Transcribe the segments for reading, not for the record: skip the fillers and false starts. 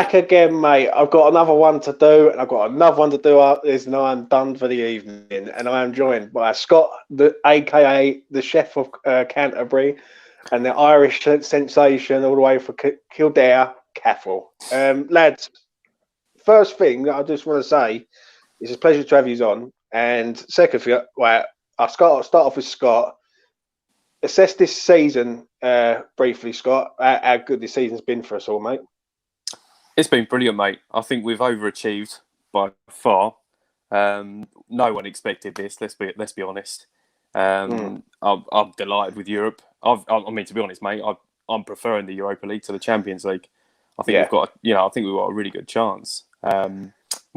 back again, mate. I've got another one to do, and I've got another one to do after this, and I'm done for the evening. And I am joined by Scott, aka the chef of Canterbury, and the Irish sensation all the way from Kildare, Cathal. Lads, first thing that I just want to say is it's a pleasure to have you on. And second thing, I'll start off with Scott. Assess this season briefly, Scott. How good this season's been for us all, mate. It's been brilliant, mate. I think we've overachieved by far. No one expected this. Let's be honest. I'm delighted with Europe. I mean, to be honest, mate, I'm preferring the Europa League to the Champions League. I think we've got, I think we've got a really good chance. We're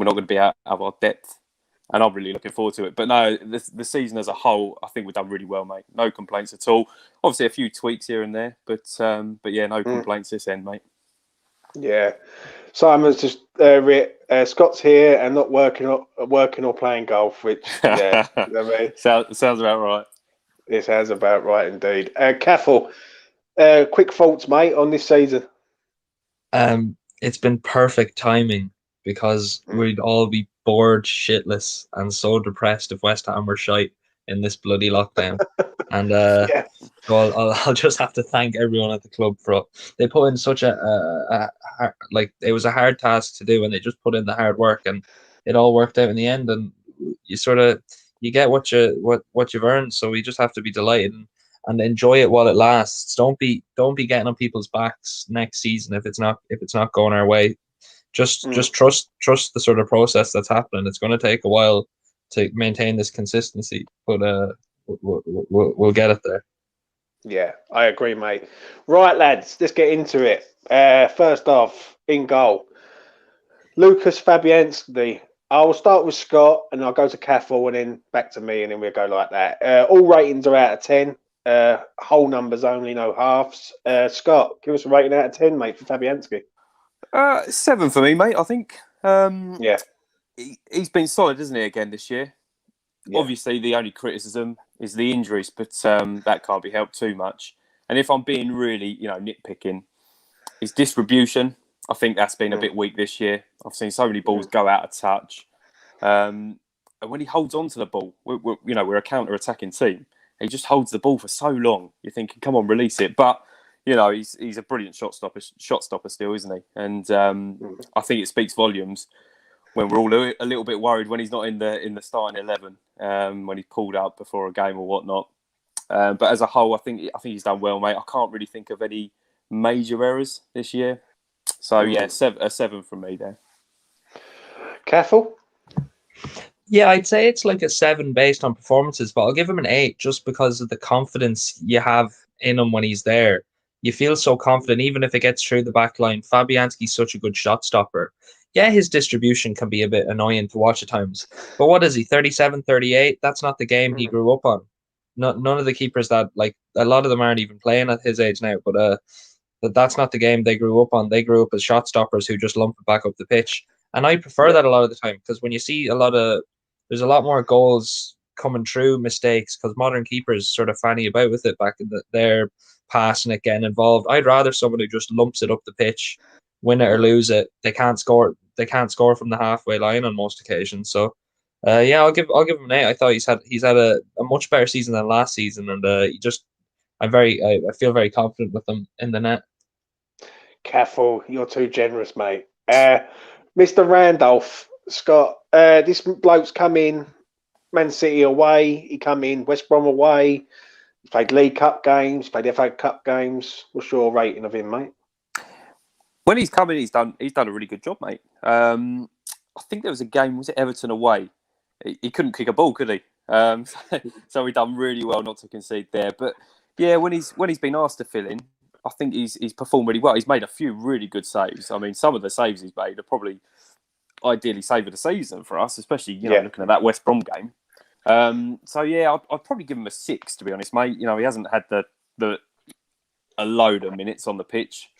not going to be out of our depth, and I'm really looking forward to it. But no, the season as a whole, I think we've done really well, mate. No complaints at all. Obviously, a few tweaks here and there, but yeah, no complaints this end, mate. Yeah, Simon's just Scott's here and not working or playing golf, which I mean, sounds about right. It sounds about right indeed. Cathal, quick thoughts, mate, on this season. It's been perfect timing because we'd all be bored shitless and so depressed if West Ham were shite in this bloody lockdown. And so I'll just have to thank everyone at the club for they put in such a like it was a hard task to do, and they just put in the hard work, and it all worked out in the end. And you get what you've earned. So we just have to be delighted and enjoy it while it lasts. Don't be getting on people's backs next season if it's not going our way. Just trust the sort of process that's happening. It's going to take a while to maintain this consistency, but we'll get it there. Yeah, I agree, mate. Right, lads, let's get into it. First off, in goal, Lucas Fabianski. I will start with Scott, and I'll go to Cathal, and then back to me, and then we'll go like that. All ratings are out of 10. Whole numbers only, no halves. Scott, give us a rating out of 10, mate, for Fabianski. 7 for me, mate. I think. Yeah. He's been solid, isn't he, again this year? Yeah. Obviously, the only criticism is the injuries, but that can't be helped too much. And if I'm being really, nitpicking, his distribution, I think that's been a bit weak this year. I've seen so many balls go out of touch. And when he holds on to the ball, we're a counter-attacking team. He just holds the ball for so long. You're thinking, come on, release it. But, he's a brilliant shot stopper still, isn't he? And I think it speaks volumes when we're all a little bit worried when he's not in the starting 11, when he's pulled out before a game or whatnot. But as a whole, I think he's done well, mate. I can't really think of any major errors this year. So yeah, a 7 from me there. Cathal? Yeah, I'd say it's like a 7 based on performances, but I'll give him an 8 just because of the confidence you have in him when he's there. You feel so confident, even if it gets through the back line. Fabianski's such a good shot stopper. Yeah, his distribution can be a bit annoying to watch at times. But what is he, 37, 38? That's not the game he grew up on. None of the keepers that, like, a lot of them aren't even playing at his age now, but that's not the game they grew up on. They grew up as shot stoppers who just lump it back up the pitch. And I prefer that a lot of the time, because when you see there's a lot more goals coming through mistakes, because modern keepers sort of fanny about with it back in their passing it, getting involved. I'd rather someone who just lumps it up the pitch, win it or lose it. They can't score from the halfway line on most occasions. So I'll give him an 8. I thought he's had a much better season than last season, and I feel very confident with him in the net. Cathal, you're too generous, mate. Mr. Randolph, Scott, this bloke's come in, Man City away, he come in, West Brom away, he's played League Cup games, played FA Cup games. What's your rating of him, mate? When he's come in, he's done a really good job, mate. I think there was a game, was it Everton away? He couldn't kick a ball, could he? So he done really well not to concede there. But yeah, when he's been asked to fill in, I think he's performed really well. He's made a few really good saves. I mean, some of the saves he's made are probably ideally save of the season for us, especially looking at that West Brom game. So yeah, I'd probably give him a 6, to be honest, mate. He hasn't had a load of minutes on the pitch,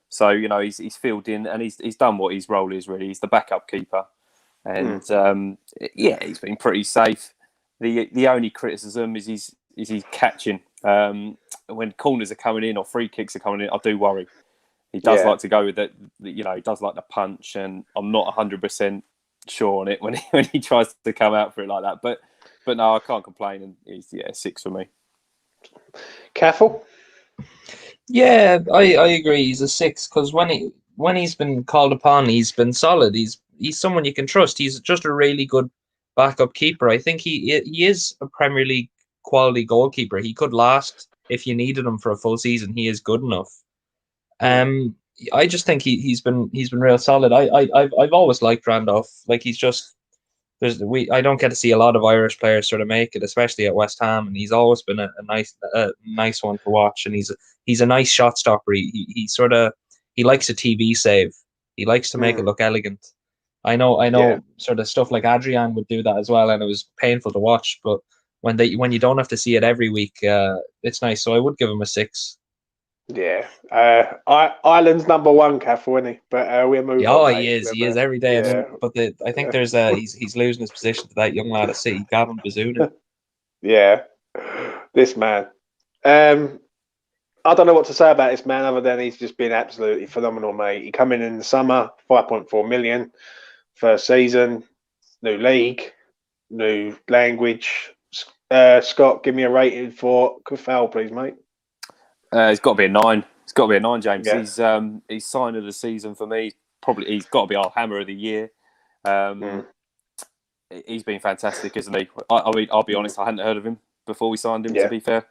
so he's filled in and he's done what his role is really. He's the backup keeper, and he's been pretty safe. The only criticism is he's catching when corners are coming in or free kicks are coming in. I do worry. He does like to go with it. He does like the punch, and I'm not 100% sure on it when he tries to come out for it like that. But no, I can't complain, and he's 6 for me. Cathal? Yeah, I agree. He's a 6 because when he's been called upon, he's been solid. He's someone you can trust. He's just a really good backup keeper. I think he is a Premier League quality goalkeeper. He could last if you needed him for a full season. He is good enough. I just think he's been real solid. I've always liked Randolph. Like he's just I don't get to see a lot of Irish players sort of make it, especially at West Ham, and he's always been a nice one to watch. And he's a nice shot stopper. He likes a TV save. He likes to make it look elegant. I know sort of stuff like Adrian would do that as well, and it was painful to watch. But when you don't have to see it every week, it's nice. So I would give him a 6. Yeah, Ireland's number 1, Cathal, isn't he? But we'll move on. He is. He is every day. Yeah. But I think there's he's losing his position to that young lad at City, Gavin Bazuna. Yeah, this man. I don't know what to say about this man other than he's just been absolutely phenomenal, mate. He come in the summer, 5.4 million, first season, new league, new language. Scott, give me a rating for Cathal, please, mate. It's got to be a 9. It's got to be a 9, James. Yeah. He's sign of the season for me. He's got to be our hammer of the year. He's been fantastic, isn't he? I mean, I'll be honest, I hadn't heard of him before we signed him. To be fair,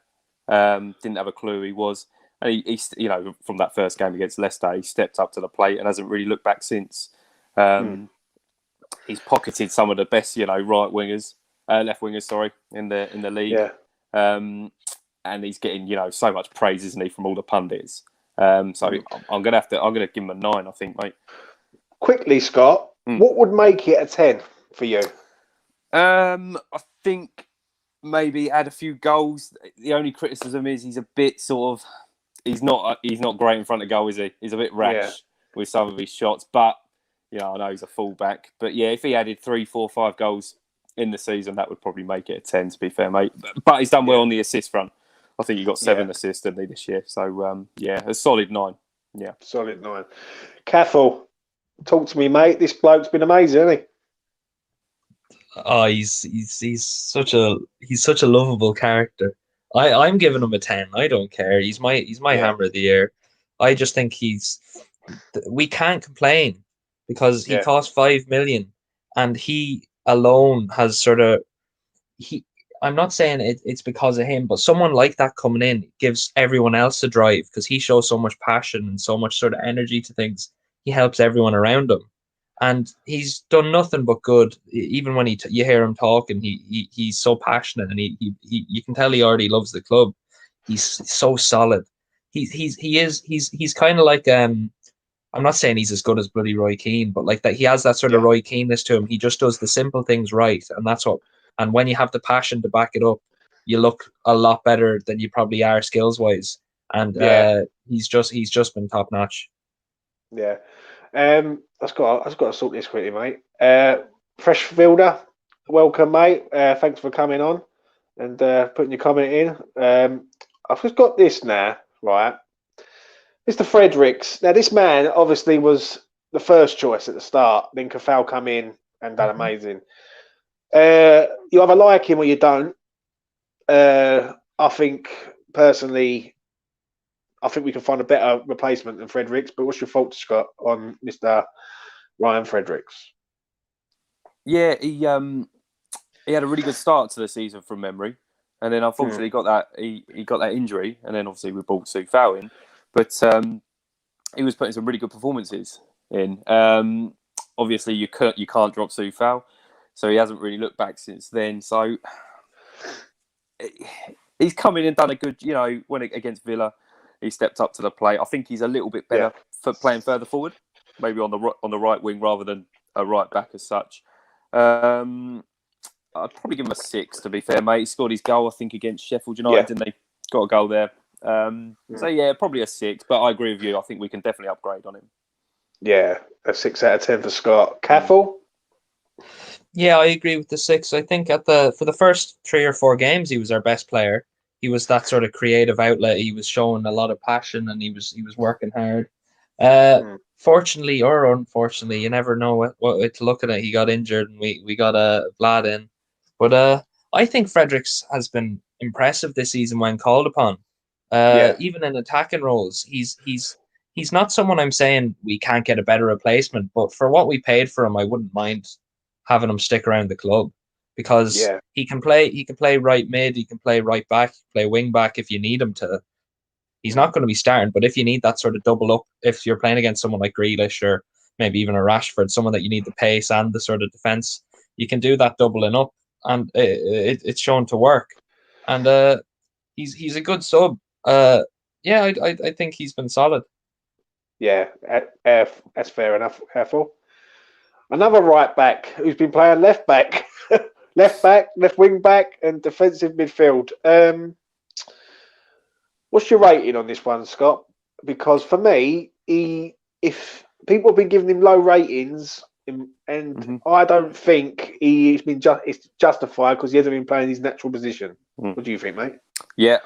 didn't have a clue who he was. And he's from that first game against Leicester, he stepped up to the plate and hasn't really looked back since. He's pocketed some of the best, left wingers, in the league. Yeah. And he's getting, so much praise, isn't he, from all the pundits? I'm gonna give him a 9, I think, mate. Quickly, Scott, what would make it a 10 for you? I think maybe add a few goals. The only criticism is he's a bit sort of he's not great in front of goal, is he? He's a bit rash with some of his shots, but I know he's a fullback. But yeah, if he added 3, 4, 5 goals in the season, that would probably make it a 10. To be fair, mate. But he's done well on the assist front. I think he got 7 assists, didn't he, this year? So, a solid 9. Yeah. Solid 9. Cathal, talk to me, mate. This bloke's been amazing, hasn't he? Oh, he's such a lovable character. I'm giving him a 10. I don't care. He's my hammer of the year. I just think we can't complain because he cost 5 million and he alone has I'm not saying it's because of him, but someone like that coming in gives everyone else a drive because he shows so much passion and so much sort of energy to things. He helps everyone around him, and he's done nothing but good. Even when you hear him talking, he's so passionate, and you can tell he already loves the club. He's so solid. He's kind of like I'm not saying he's as good as bloody Roy Keane, but like that he has that sort of Roy Keane-ness to him. He just does the simple things right, and that's what. And when you have the passion to back it up, you look a lot better than you probably are skills-wise. And he's just been top notch. Yeah, I've got to sort this quickly, mate. Fresh Fielder, welcome, mate. Thanks for coming on and putting your comment in. I've just got this now, right? Mr. Fredericks. Now, this man obviously was the first choice at the start. Then Cathal come in and done amazing. You either like him or you don't. I think personally, we can find a better replacement than Fredericks. But what's your thoughts, Scott, on Mr. Ryan Fredericks? Yeah, he had a really good start to the season from memory, and then unfortunately got that injury, and then obviously we brought Cathal in, but he was putting some really good performances in. Obviously, you can't drop Cathal. So he hasn't really looked back since then. So he's come in and done a good, when against Villa, he stepped up to the plate. I think he's a little bit better for playing further forward, maybe on the right wing rather than a right back as such. I'd probably give him a 6, to be fair, mate. He scored his goal, I think, against Sheffield United, didn't he? Got a goal there. So, yeah, probably a 6. But I agree with you. I think we can definitely upgrade on him. Yeah, a 6 out of 10 for Scott. Cathal? Yeah, I agree with the 6. I think for the first 3 or 4 games, he was our best player. He was that sort of creative outlet. He was showing a lot of passion, and he was working hard. Fortunately or unfortunately, you never know what it's looking at. He got injured, and we got a Vlad in. But I think Fredericks has been impressive this season when called upon. Even in attacking roles, he's not someone I'm saying we can't get a better replacement. But for what we paid for him, I wouldn't mind having him stick around the club because he can play. He can play right mid. He can play right back. Play wing back if you need him to. He's not going to be starting, but if you need that sort of double up, if you're playing against someone like Grealish or maybe even a Rashford, someone that you need the pace and the sort of defense, you can do that doubling up, and it's shown to work. And he's a good sub. I think he's been solid. Yeah, that's fair enough, Cathal. Another right back who's been playing left back, left wing back, and defensive midfield. What's your rating on this one, Scott? Because for me, if people have been giving him low ratings, and I don't think he's been it's justified because he hasn't been playing his natural position. What do you think, mate? Yeah,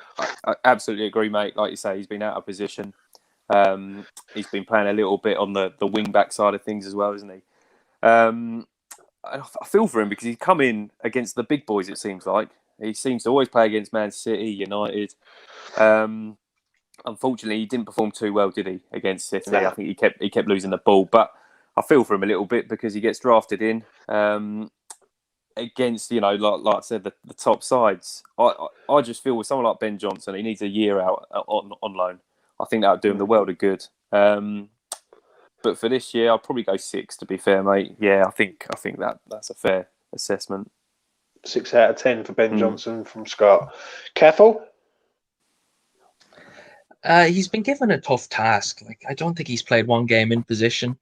I absolutely agree, mate. Like you say, he's been out of position. He's been playing a little bit on the wing back side of things as well, isn't he? I feel for him because he's come in against the big boys. It seems like he seems to always play against Man City, United. Unfortunately, he didn't perform too well, did he, against City? No. I think he kept losing the ball, but I feel for him a little bit because he gets drafted in against, like I said, the top sides. I just feel with someone like B.Johnson, he needs a year out on loan. I think that would do him the world of good. But for this year, I'll probably go 6. To be fair, mate. Yeah, I think that's a fair assessment. 6 out of 10 for B.Johnson from Scott. Cathal? He's been given a tough task. Like, I don't think he's played one game in position.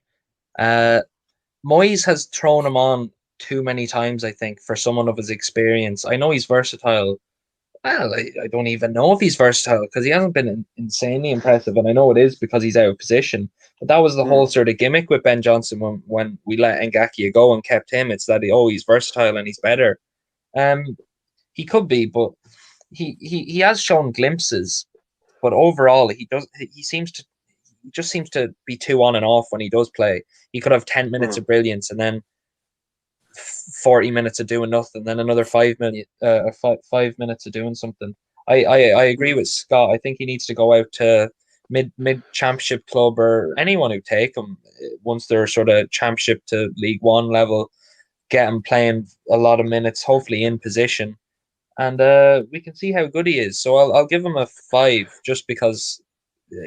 Moyes has thrown him on too many times, I think, for someone of his experience. I know he's versatile. Well, I don't even know if he's versatile because he hasn't been insanely impressive, and I know it is because he's out of position. But that was the whole sort of gimmick with Ben-Johnson when we let Ngakia go and kept him. It's that he's versatile and he's better. He could be, but he has shown glimpses. But overall, he just seems to be too on and off when he does play. He could have 10 minutes of brilliance and then 40 minutes of doing nothing, then another 5 minutes of doing something. I agree with Scott. I think he needs to go out to mid championship club or anyone who take him once they're sort of championship to League One level, get him playing a lot of minutes, hopefully in position, and we can see how good he is. So I'll give him a 5 just because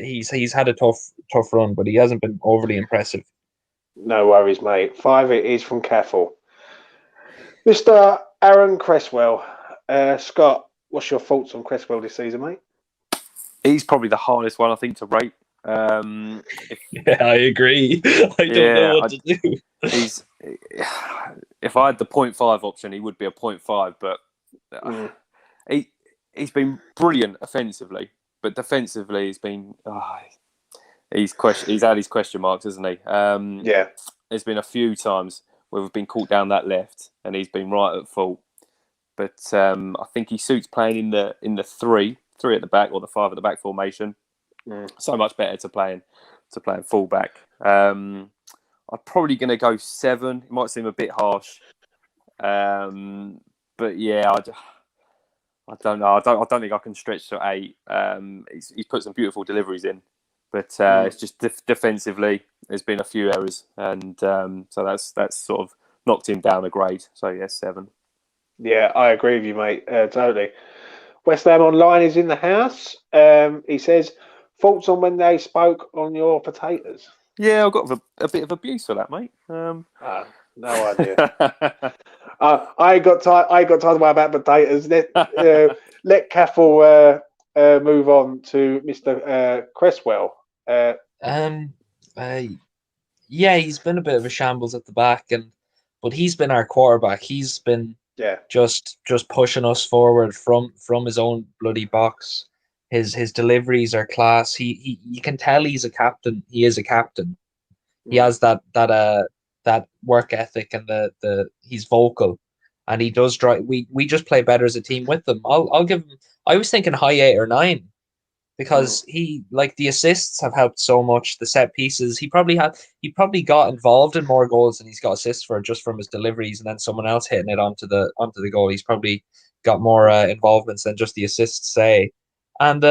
he's had a tough run, but he hasn't been overly impressive. No worries, mate. 5 it is from Cathal. Mr. Aaron Cresswell. Scott, what's your thoughts on Cresswell this season, mate? He's probably the hardest one, I think, to rate. Yeah, I agree. I don't know what to do. If I had the 0.5 option, he would be a 0.5, but he's been brilliant offensively, but defensively he's been he's had his question marks, hasn't he? There's been a few times where we've been caught down that left, and he's been right at fault. But I think he suits playing in the 3 at the back or the 5 at the back formation. So much better to playing full back. I'm probably going to go 7. It might seem a bit harsh, but yeah, I don't know. I don't think I can stretch to 8. He's put some beautiful deliveries in, but it's just defensively there's been a few errors, and so that's sort of knocked him down a grade. So yeah, 7. Yeah, I agree with you, mate. Totally. West Ham Online is in the house. He says, thoughts on when they spoke on your potatoes? Yeah, I've got a bit of abuse for that, mate. No idea. I got tired about potatoes. Let Cathal move on to Mr. Cresswell. Yeah, he's been a bit of a shambles at the back, but he's been our quarterback. He's been just pushing us forward from his own bloody box. His deliveries are class. He you can tell he's a captain. He is a captain. He has that work ethic, and he's vocal, and he does drive. We just play better as a team with him. I'll give him. I was thinking high 8 or 9, because he like the assists have helped so much. The set pieces he probably got involved in more goals than he's got assists for just from his deliveries, and then someone else hitting it onto the goal. He's probably got more involvements than just the assists say, and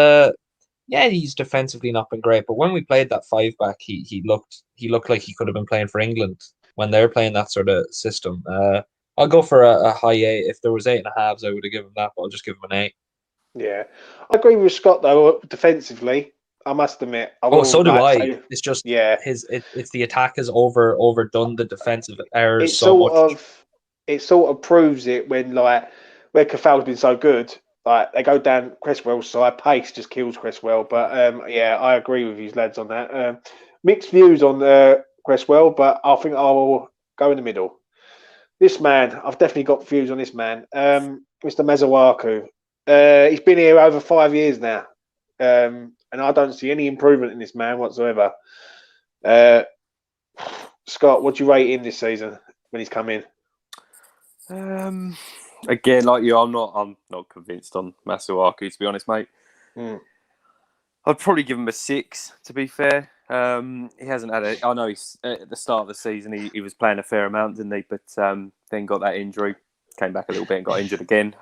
yeah, he's defensively not been great. But when we played that 5-back, he looked like he could have been playing for England when they're playing that sort of system. I'll go for a high 8. If there was 8.5s, I would have given him that, but I'll just give him an 8. Yeah, I agree with Scott though. Defensively, I must admit, I Oh, will so do like I. say, It's just yeah, it's the attack has overdone the defensive errors it so sort much. of proves it when like where Cathal's been so good. Like they go down Cresswell's side, pace just kills Cresswell. But yeah, I agree with you lads on that. Mixed views on Cresswell, but I think I will go in the middle. This man, I've definitely got views on this man, Mr. Mazuaku. He's been here over 5 years now, and I don't see any improvement in this man whatsoever. Scott, what do you rate him this season when he's come in? Again, like you, I'm not convinced on Masuaku, to be honest, mate. I'd probably give him a 6, to be fair. He hasn't had I know he's at the start of the season he was playing a fair amount, didn't he? But then got that injury, came back a little bit and got injured again.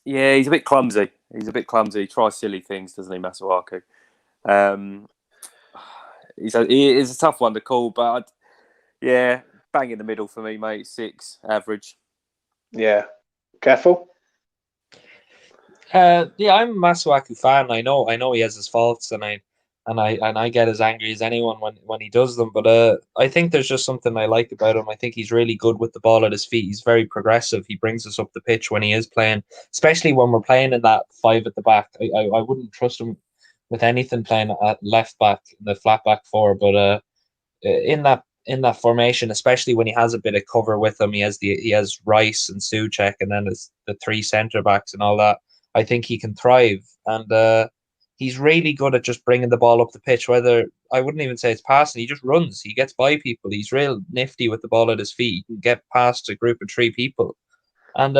Yeah, he's a bit clumsy. He tries silly things, doesn't he, Masuaku? He is a tough one to call, but yeah, bang in the middle for me, mate. 6, average. Yeah, Cathal. Yeah, I'm a Masuaku fan. I know he has his faults, and I get as angry as anyone when he does them. But I think there's just something I like about him. I think he's really good with the ball at his feet. He's very progressive. He brings us up the pitch when he is playing, especially when we're playing in that 5 at the back. I wouldn't trust him with anything playing at left back in the flat back 4. But in that formation, especially when he has a bit of cover with him, he has Rice and Souček, and then the 3 centre backs and all that. I think he can thrive, and he's really good at just bringing the ball up the pitch. Whether I wouldn't even say it's passing, he just runs. He gets by people. He's real nifty with the ball at his feet. He can get past a group of 3 people, and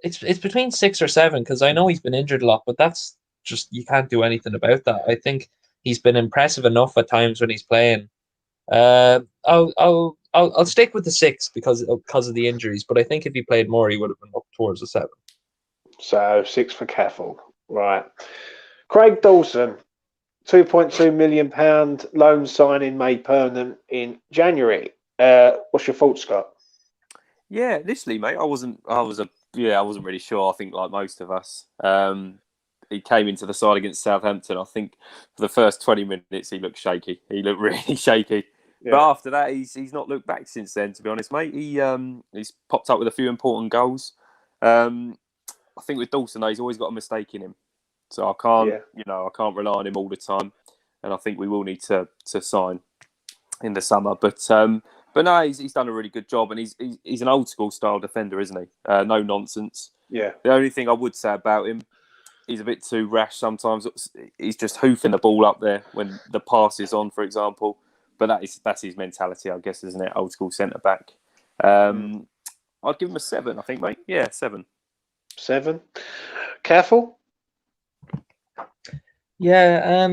it's between 6 or 7 because I know he's been injured a lot, but that's just you can't do anything about that. I think he's been impressive enough at times when he's playing. I'll stick with the 6 because of the injuries, but I think if he played more, he would have been up towards the 7. So 6 for Cathal. Right. Craig Dawson, £2.2 million loan signing made permanent in January. What's your thoughts, Scott? Yeah, initially, mate, I wasn't really sure. I think like most of us, he came into the side against Southampton. I think for the first 20 minutes he looked shaky. He looked really shaky. Yeah. But after that, he's not looked back since then. To be honest, mate, he's popped up with a few important goals. I think with Dawson, though, he's always got a mistake in him. So I can't rely on him all the time. And I think we will need to sign in the summer. But no, he's done a really good job, and he's an old school style defender, isn't he? No nonsense. Yeah. The only thing I would say about him, he's a bit too rash sometimes. He's just hoofing the ball up there when the pass is on, for example. But that's his mentality, I guess, isn't it? Old school centre back. I'd give him a 7, I think, mate. Yeah, 7. 7. Careful. Yeah,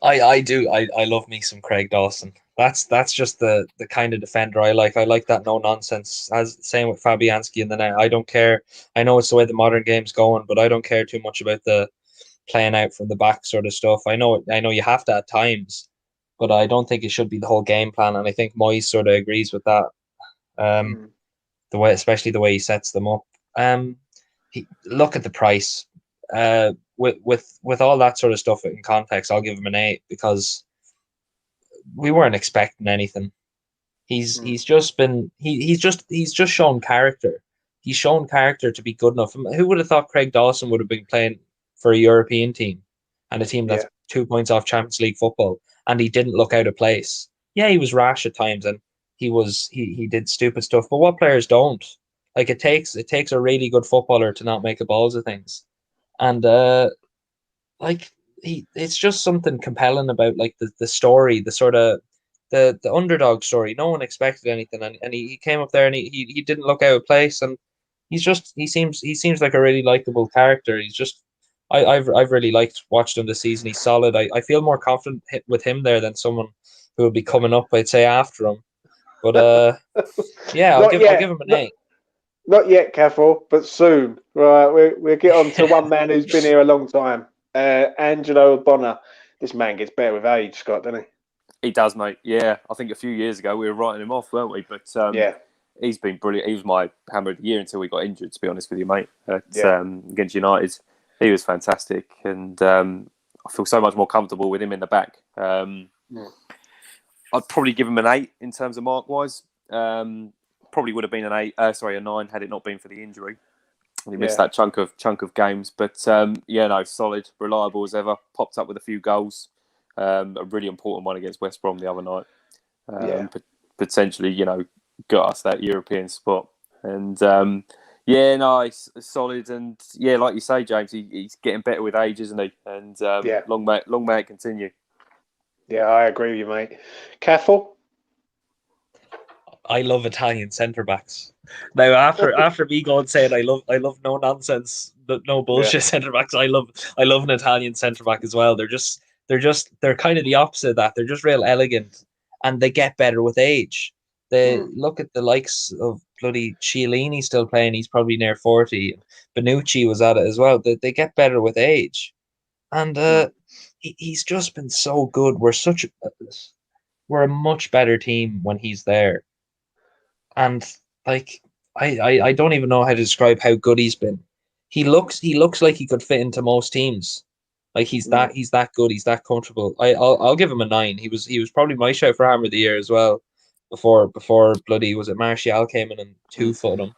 I do. I love me some Craig Dawson. That's just the kind of defender I like. I like that no nonsense. As same with Fabianski in the net. I don't care. I know it's the way the modern game's going, but I don't care too much about the playing out from the back sort of stuff. I know you have to at times, but I don't think it should be the whole game plan. And I think Moyes sort of agrees with that. Especially the way he sets them up. Look at the price. With all that sort of stuff in context, I'll give him an 8 because we weren't expecting anything. He's just shown character. He's shown character to be good enough. Who would have thought Craig Dawson would have been playing for a European team and a team that's 2 points off Champions League football, and he didn't look out of place. Yeah, he was rash at times and he did stupid stuff, but what players don't? Like it takes a really good footballer to not make a balls of things. And it's just something compelling about like the story, the sort of the underdog story. No one expected anything, and he came up there and he didn't look out of place, and he seems like a really likable character. He's just I've really liked watching him this season. He's solid. I feel more confident with him there than someone who will be coming up, I'd say, after him. But yeah, I'll give him an 8. Not yet, Cathal, but soon. Right, we'll get on to one man who's been here a long time. Angelo Bonner. This man gets better with age, Scott, doesn't he? He does, mate. Yeah, I think a few years ago we were writing him off, weren't we? But he's been brilliant. He was my hammer of the year until he got injured, to be honest with you, mate. Against United, he was fantastic. And I feel so much more comfortable with him in the back. I'd probably give him an 8 in terms of mark-wise. Probably would have been a 9 had it not been for the injury. And he missed that chunk of games. But solid, reliable as ever. Popped up with a few goals. A really important one against West Brom the other night. Potentially, got us that European spot. And he's solid. And like you say, James, he's getting better with age, isn't he? And long may it continue. Yeah, I agree with you, mate. Cathal? I love Italian centre backs. Now, after me going saying I love no nonsense, no bullshit centre backs. I love an Italian centre back as well. They're kind of the opposite of that. They're just real elegant, and they get better with age. They look at the likes of bloody Chiellini still playing. He's probably near 40. Bonucci was at it as well. They get better with age, and he's just been so good. We're a much better team when he's there. And like I don't even know how to describe how good he's been. He looks like he could fit into most teams. Like he's that good. He's that comfortable. I'll give him a 9. He was probably my shout for hammer of the year as well. Before bloody was it Martial came in and 2-footed him.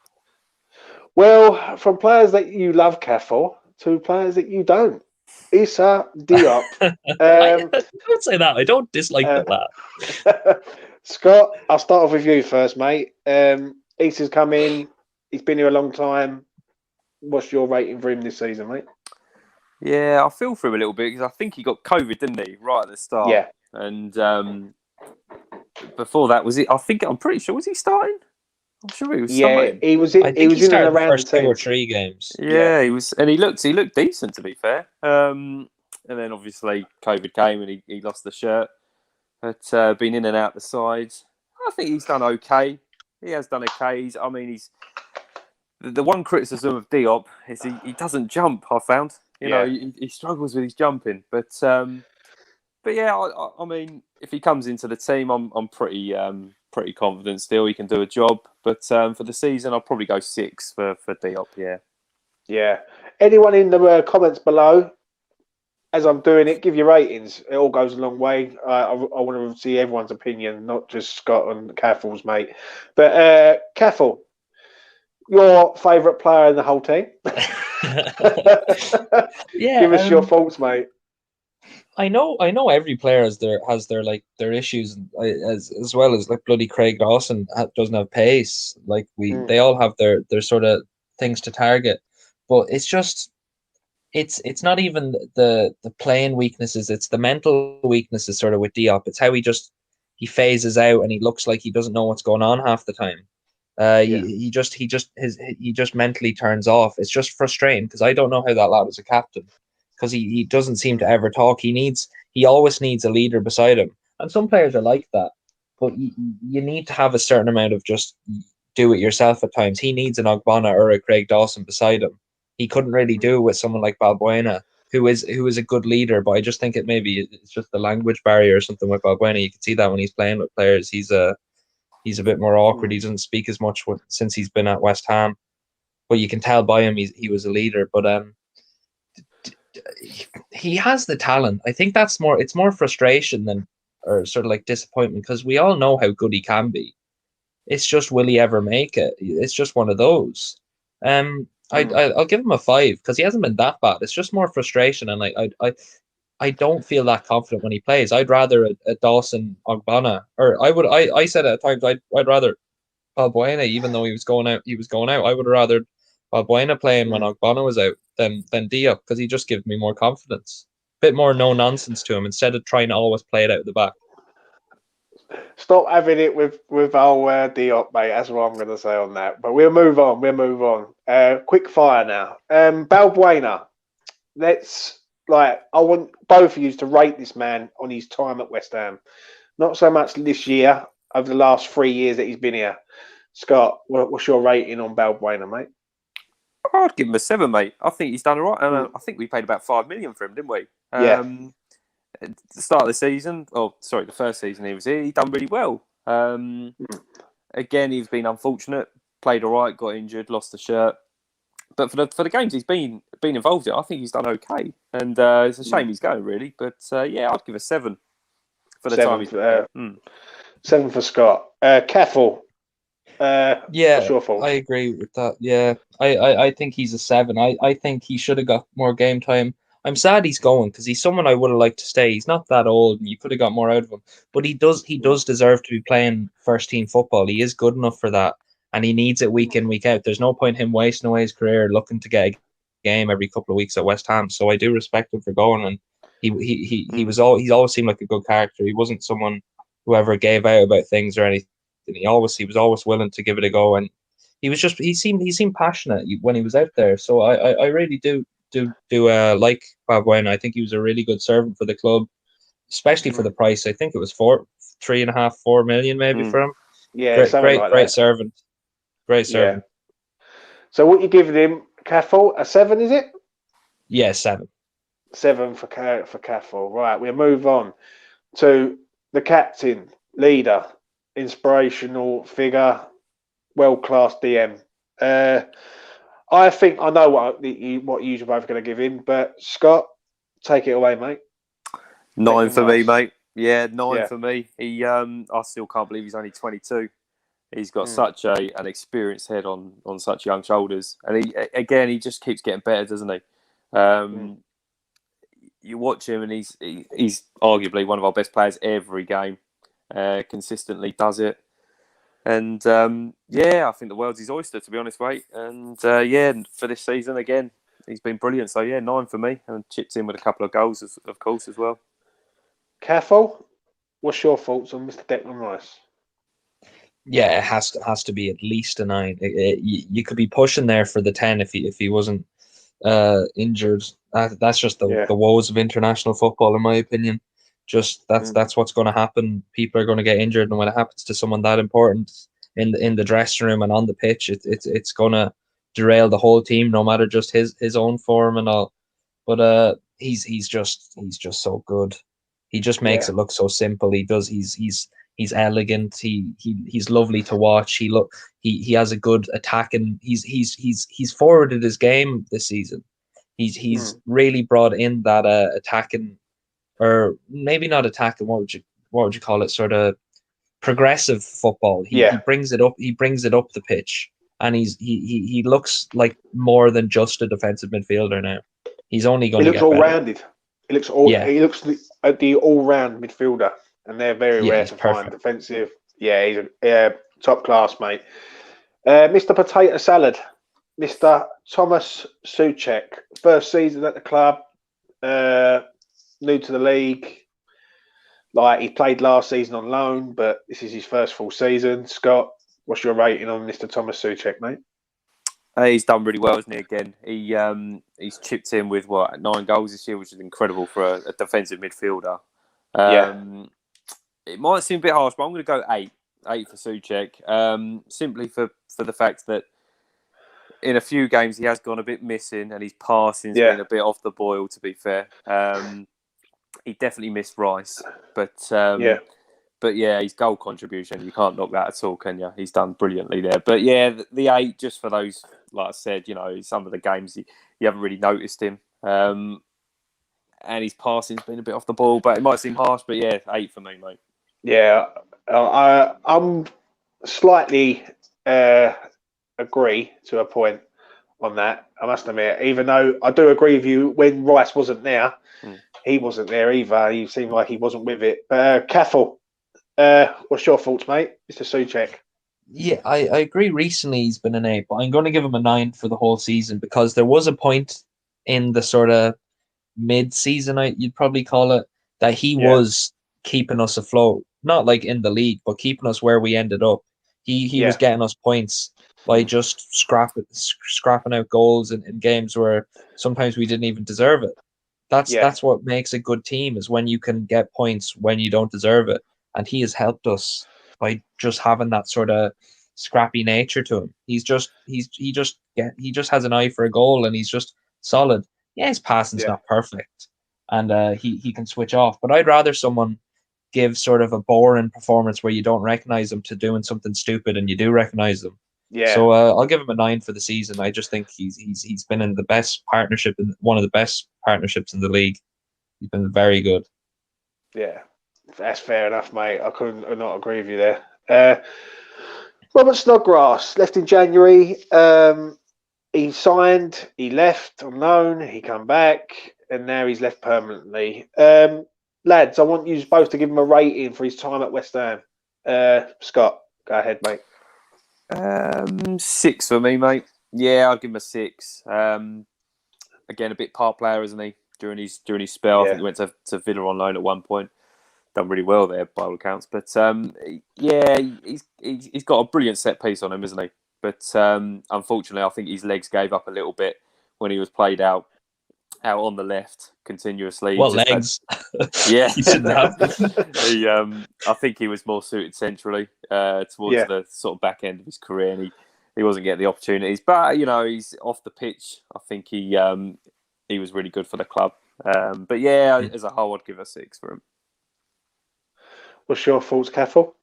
Well, from players that you love, Cathal, to players that you don't. Issa Diop. I don't say that. I don't dislike the lad. Scott, I'll start off with you first, mate. Issa's come in. He's been here a long time. What's your rating for him this season, mate? Yeah, I feel for him a little bit because I think he got COVID, didn't he, right at the start? Yeah. And before that, I'm pretty sure, was he starting? I'm sure he was starting. He was in the first 2 or 3 games. Yeah, he was, and he looked decent, to be fair. And then obviously COVID came and he lost the shirt. But been in and out the sides. I think he's done okay. He has done okay. He's the one criticism of Diop is he doesn't jump. I found, he struggles with his jumping. But yeah, I mean, if he comes into the team, I'm pretty confident still he can do a job. But for the season, I'll probably go 6 for Diop. Yeah. Yeah. Anyone in the comments below? As I'm doing it, give your ratings. It all goes a long way. I want to see everyone's opinion, not just Scott and Cathal's, mate. But Cathal, your favourite player in the whole team? Give us your thoughts, mate. I know every player has their issues as well as like bloody Craig Dawson doesn't have pace. Like they all have their sort of things to target, but it's just. It's not even the playing weaknesses, it's the mental weaknesses sort of with Diop. It's how he phases out and he looks like he doesn't know what's going on half the time. He just mentally turns off. It's just frustrating because I don't know how that lad is a captain because he doesn't seem to ever talk. He always needs a leader beside him. And some players are like that, but you need to have a certain amount of just do it yourself at times. He needs an Ogbonna or a Craig Dawson beside him. He couldn't really do it with someone like Balbuuna, who is a good leader, but I just think it's just the language barrier or something with Balbuuna. You can see that when he's playing with players, he's a bit more awkward. He doesn't speak as much since he's been at West Ham, but you can tell by him he was a leader. But he has the talent. I think it's more frustration or sort of like disappointment because we all know how good he can be. It's just, will he ever make it? It's just one of those. I'll give him a 5 because he hasn't been that bad. It's just more frustration, and I don't feel that confident when he plays. I'd rather a Dawson Ogbonna, or I said at times I'd rather Balbuuna, even though he was going out. I would rather Balbuuna playing when Ogbonna was out than Diop because he just gives me more confidence, a bit more no nonsense to him instead of trying to always play it out the back. Stop having it with our Diop, mate. That's what I'm going to say on that. But we'll move on. Quick fire now. Balbuuna. I want both of you to rate this man on his time at West Ham. Not so much this year, over the last 3 years that he's been here. Scott, what's your rating on Balbuuna, mate? I'd give him a 7, mate. I think he's done all right. And I think we paid about 5 million for him, didn't we? Yeah. At the start of the season, the first season he was here, he done really well. Again, he's been unfortunate. Played all right, got injured, lost the shirt. But for the games he's been involved in, I think he's done okay. And it's a shame he's going, really. But I'd give a 7 for the time he's 7 for Scott. Cathal. What's your fault? I agree with that. Yeah, I think he's a 7. I think he should have got more game time. I'm sad he's going because he's someone I would have liked to stay. He's not that old, and you could have got more out of him. But he does deserve to be playing first team football. He is good enough for that, and he needs it week in, week out. There's no point him wasting away his career looking to get a game every couple of weeks at West Ham. So I do respect him for going, and he's always seemed like a good character. He wasn't someone who ever gave out about things or anything. He was always willing to give it a go, and he seemed passionate when he was out there. So I really do like Balbuuna. I think he was a really good servant for the club, especially for the price. I think it was 3.5-4 million maybe for him. Yeah, great servant. Great servant. Yeah. So what you giving him, Cathal? A 7, is it? Yeah, 7. 7 for Cathal. Right, we'll move on to the captain, leader, inspirational figure, world-class DM. I think I know what you both are going to give him, but Scott, take it away, mate. 9 for me, mate. Yeah, 9 for me. I still can't believe he's only 22. He's got such an experienced head on such young shoulders, and he just keeps getting better, doesn't he? You watch him, and he's arguably one of our best players every game. Consistently does it. And I think the world's his oyster, to be honest, mate. And for this season again, he's been brilliant. So 9 for me, and chipped in with a couple of goals, of course, as well. Cathal, what's your thoughts on Mr. Declan Rice? Yeah, it has to be at least a 9. You could be pushing there for the 10 if he wasn't injured. That's just the woes of international football, in my opinion. Just that's what's going to happen. People are going to get injured, and when it happens to someone that important in the dressing room and on the pitch, it's going to derail the whole team, no matter just his own form and all. But he's just so good. He just makes it look so simple. He does. He's elegant. He's lovely to watch. He has a good attack, and he's forwarded his game this season. He's really brought in that attacking. Or maybe not attacking. What would you call it? Sort of progressive football. He brings it up. He brings it up the pitch, and he looks like more than just a defensive midfielder now. He's only going to get better. All-rounded. He looks the all-round midfielder, and they're very rare to find. Defensive. Yeah, he's a top class, mate. Mr. Potato Salad, Mr. Thomas Souček, first season at the club. New to the league. Like, he played last season on loan, but this is his first full season. Scott, what's your rating on Mr. Thomas Souček, mate? He's done really well, isn't he? Again, he's chipped in with 9 goals this year, which is incredible for a defensive midfielder. It might seem a bit harsh, but I'm going to go 8 for Souček, simply for the fact that in a few games he has gone a bit missing, and his passing's been a bit off the boil, to be fair. He definitely missed Rice, but his goal contribution, you can't knock that at all, can you? He's done brilliantly there. But the 8, just for those, like I said, some of the games you haven't really noticed him, and his passing's been a bit off the ball. But it might seem harsh, but 8 for me, mate. Yeah, I'm slightly agree to a point on that. I must admit, even though I do agree with you, when Rice wasn't there, he wasn't there either. He seemed like he wasn't with it. Cathal, what's your thoughts, mate? Mr. Souček. Yeah, I agree. Recently, he's been an 8, but I'm going to give him a 9 for the whole season, because there was a point in the sort of mid-season, you'd probably call it, that he was keeping us afloat. Not like in the league, but keeping us where we ended up. He was getting us points. by just scrapping out goals in games where sometimes we didn't even deserve it. That's what makes a good team, is when you can get points when you don't deserve it. And he has helped us by just having that sort of scrappy nature to him. He just has an eye for a goal, and he's just solid. Yeah, his passing's not perfect, and he can switch off. But I'd rather someone give sort of a boring performance where you don't recognize them to doing something stupid and you do recognize them. Yeah. So I'll give him a 9 for the season. I just think he's been in the best partnership, in one of the best partnerships in the league. He's been very good. Yeah, that's fair enough, mate. I couldn't not agree with you there. Robert Snodgrass left in January. He signed, he left on loan, he come back, and now he's left permanently. Lads, I want you both to give him a rating for his time at West Ham. Scott, go ahead, mate. 6 for me, mate. Yeah, I'll give him a 6. Again, a bit part player, isn't he? During his spell, I think he went to Villa on loan at one point. Done really well there by all accounts. But he's got a brilliant set piece on him, isn't he? But unfortunately, I think his legs gave up a little bit when he was played out on the left continuously. What legs? Yeah, he didn't have. I think he was more suited centrally towards the sort of back end of his career, and he wasn't getting the opportunities. But he's off the pitch. I think he was really good for the club. But yeah, as a whole, I'd give a 6 for him. What's your thoughts, Cathal?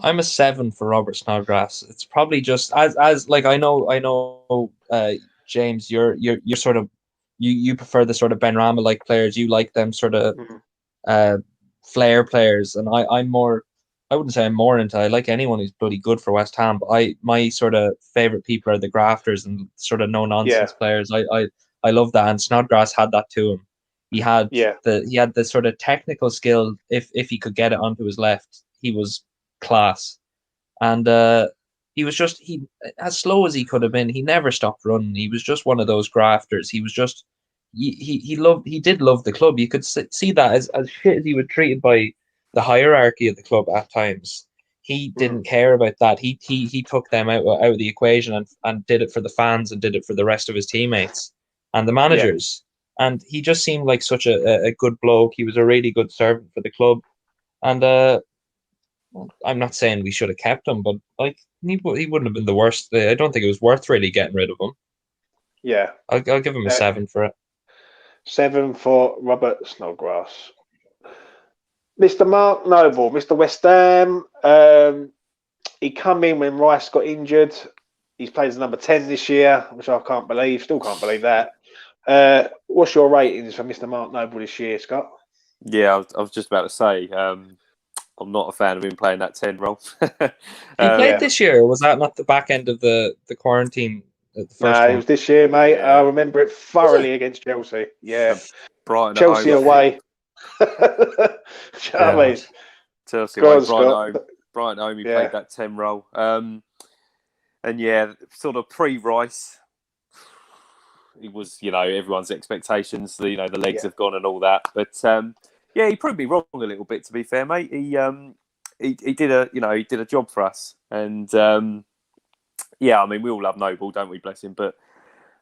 I'm a 7 for Robert Snodgrass. It's probably just as like I know James, you're sort of you prefer the sort of Benrahma like players. You like them sort of flair players, and I'm more. I wouldn't say I'm more into. I like anyone who's bloody good for West Ham, but my sort of favorite people are the grafters and sort of no nonsense players. I love that, and Snodgrass had that to him. He had the sort of technical skill. If he could get it onto his left, he was class. And he was just as slow as he could have been. He never stopped running. He was just one of those grafters. He was just he did love the club. You could see that as shit as he was treated by the hierarchy of the club at times. He didn't care about that. He took them out of the equation and did it for the fans and did it for the rest of his teammates and the managers. And he just seemed like such a good bloke. He was a really good servant for the club. And I'm not saying we should have kept him, but like he wouldn't have been the worst. I don't think it was worth really getting rid of him. Yeah, I'll give him a 7 for it. 7 for Robert Snodgrass. Mr. Mark Noble, Mr. West Ham. He come in when Rice got injured. He's played as number 10 this year, which I can't believe. Still can't believe that. What's your ratings for Mr. Mark Noble this year, Scott? Yeah, I was just about to say, I'm not a fan of him playing that 10 role. He played this year. Was that not the back end of the quarantine? The first it was this year, mate. Yeah. I remember it thoroughly against Chelsea. Yeah. Brighton Chelsea away. Do you know what I mean? Chelsea away, Brighton home, he played that 10 role. And yeah, sort of pre-Rice, he was, everyone's expectations. The legs have gone and all that. But he proved me wrong a little bit. To be fair, mate, he did a job for us. And we all love Noble, don't we? Bless him. But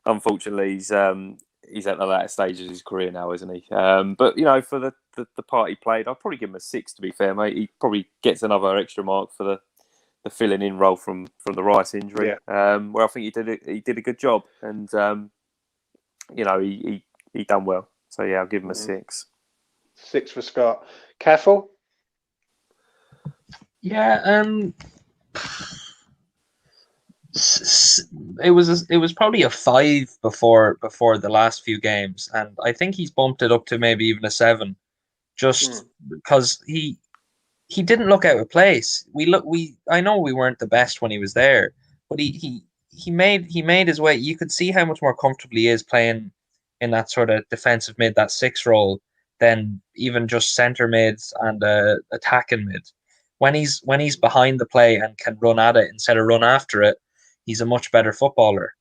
unfortunately, he's at the latter stages of his career now, isn't he? But for the part he played, I'd probably give him a 6. To be fair, mate, he probably gets another extra mark for the filling in role from the Rice injury, where I think he did a good job, and he done well. So yeah, I'll give him a 6. 6 for Scott. Cathal? Yeah, it was probably a 5 before the last few games, and I think he's bumped it up to maybe even a 7, just because he didn't look out of place. I know we weren't the best when he was there, but he made his way. You could see how much more comfortable he is playing in that sort of defensive mid, that 6 role, than even just centre mids and attacking mid. When he's behind the play and can run at it instead of run after it, he's a much better footballer.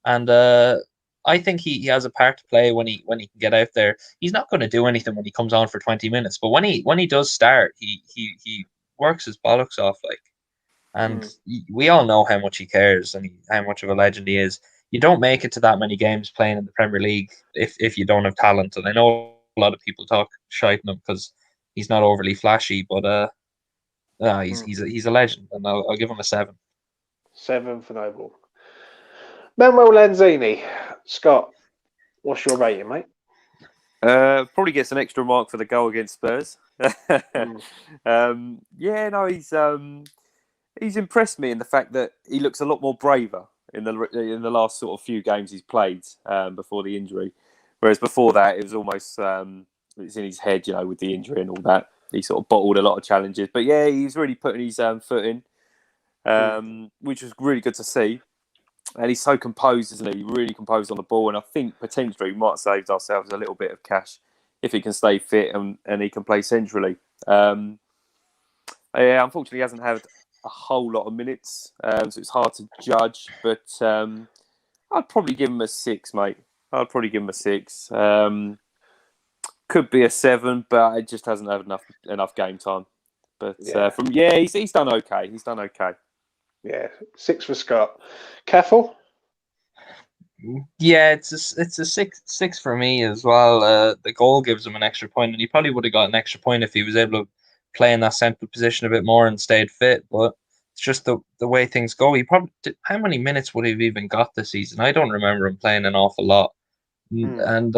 And I think he has a part to play when he can get out there. He's not going to do anything when he comes on for 20 minutes, but when he does start, he works his bollocks off. Like, And we all know how much he cares and how much of a legend he is. You don't make it to that many games playing in the Premier League if you don't have talent. And I know a lot of people talk shite on him because he's not overly flashy, but he's a legend, and I'll give him a 7. 7 for Noble. Manuel Lanzini. Scott, what's your rating, mate? Probably gets an extra mark for the goal against Spurs. He's impressed me in the fact that he looks a lot more braver in the last sort of few games he's played before the injury. Whereas before that, it was almost it's in his head, with the injury and all that. He sort of bottled a lot of challenges. But yeah, he's really putting his foot in, which was really good to see. And he's so composed, isn't he? Really composed on the ball. And I think potentially we might have saved ourselves a little bit of cash if he can stay fit and he can play centrally. Unfortunately, he hasn't had a whole lot of minutes, so it's hard to judge. But I'd probably give him a 6, mate. I'd probably give him a 6. Could be a 7, but it just hasn't had enough game time. But he's done okay. He's done okay. Yeah, 6 for Scott. Cathal? Yeah, it's a six for me as well. The goal gives him an extra point, and he probably would have got an extra point if he was able to play in that central position a bit more and stayed fit. But it's just the way things go. He probably how many minutes would he have even got this season? I don't remember him playing an awful lot, and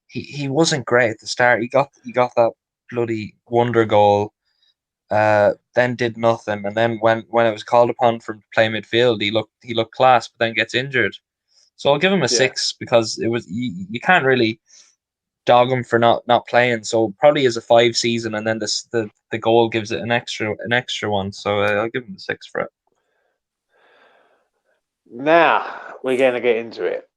he wasn't great at the start. He got that bloody wonder goal, then did nothing, and then when it was called upon for him to play midfield, he looked class, but then gets injured. So I'll give him a 6 because it was you can't really dog him for not playing. So probably is a 5 season, and then the goal gives it an extra one. So I'll give him a 6 for it. Now we're going to get into it.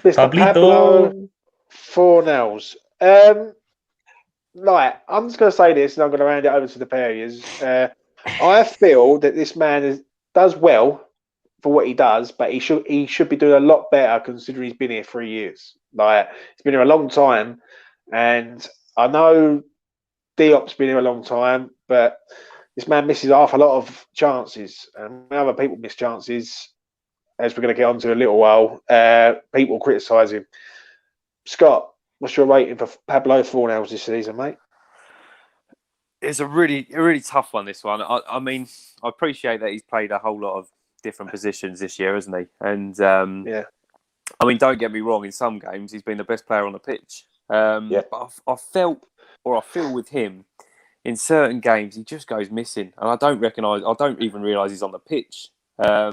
Mr. Pablito. Pablo Fornals. I'm just going to say this, and I'm going to hand it over to the players. I feel that this man does well for what he does, but he should be doing a lot better considering he's been here 3 years. He's been here a long time, and I know Diop's been here a long time, but this man misses half a lot of chances, and when other people miss chances, as we're going to get on to in a little while, people criticise him. Scott, what's your rating for Pablo Fornals this season, mate? It's a really tough one, this one. I mean, I appreciate that he's played a whole lot of different positions this year, hasn't he? And I mean, don't get me wrong, in some games he's been the best player on the pitch. But I feel with him in certain games he just goes missing, and I don't even realise he's on the pitch. I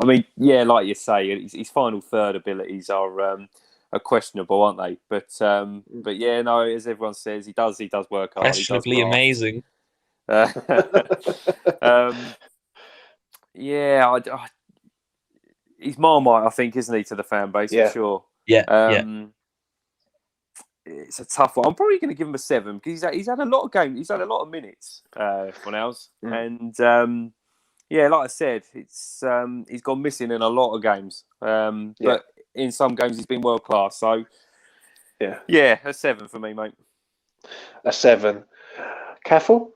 mean, like you say, his final third abilities are questionable, aren't they? But as everyone says, he does work hard. Questionably amazing. He's Marmite, I think, isn't he, to the fan base for sure. It's a tough one. I'm probably going to give him a 7 because he's had a lot of games. He's had a lot of minutes for now, and like I said, it's he's gone missing in a lot of games. But in some games he's been world class. So a 7 for me, mate. A 7. Cathal?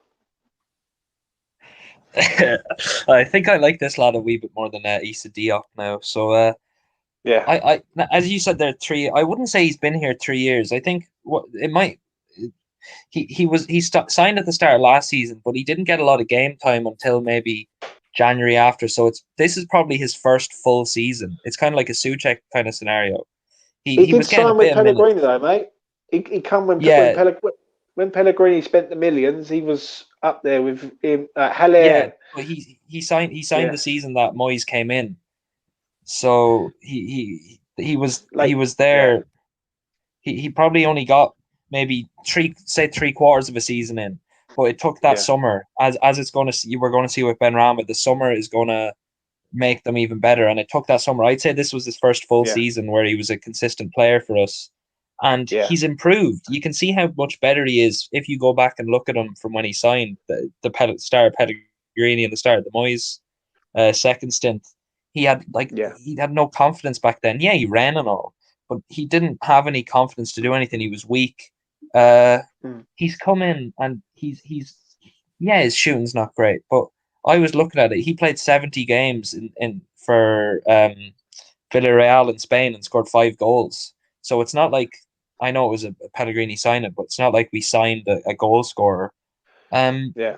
I think I like this lad a wee bit more than Issa Diop now. So I as you said there, 3. I wouldn't say he's been here 3 years. I think he signed at the start of last season, but he didn't get a lot of game time until maybe January after. So this is probably his first full season. It's kind of like a Suchek kind of scenario. He was getting a bit of Pellegrini though, mate. He come when Pellegrini spent the millions, he was up there with him. Haller. Yeah, but he signed the season that Moyes came in, so he was there. Yeah. He probably only got maybe 3/4 of a season in, but it took that summer as we're going to see with Benrahma. The summer is going to make them even better, and it took that summer. I'd say this was his first full season where he was a consistent player for us. And he's improved. You can see how much better he is if you go back and look at him from when he signed the start of Pellegrini and the start of the Moyes second stint. He had he had no confidence back then. Yeah, he ran and all, but he didn't have any confidence to do anything. He was weak. He's come in and he's yeah, his shooting's not great, but I was looking at it. He played 70 games for Villarreal in Spain and scored 5 goals. So it's not like I know it was a Pellegrini signing, but it's not like we signed a goal scorer. Um, Yeah.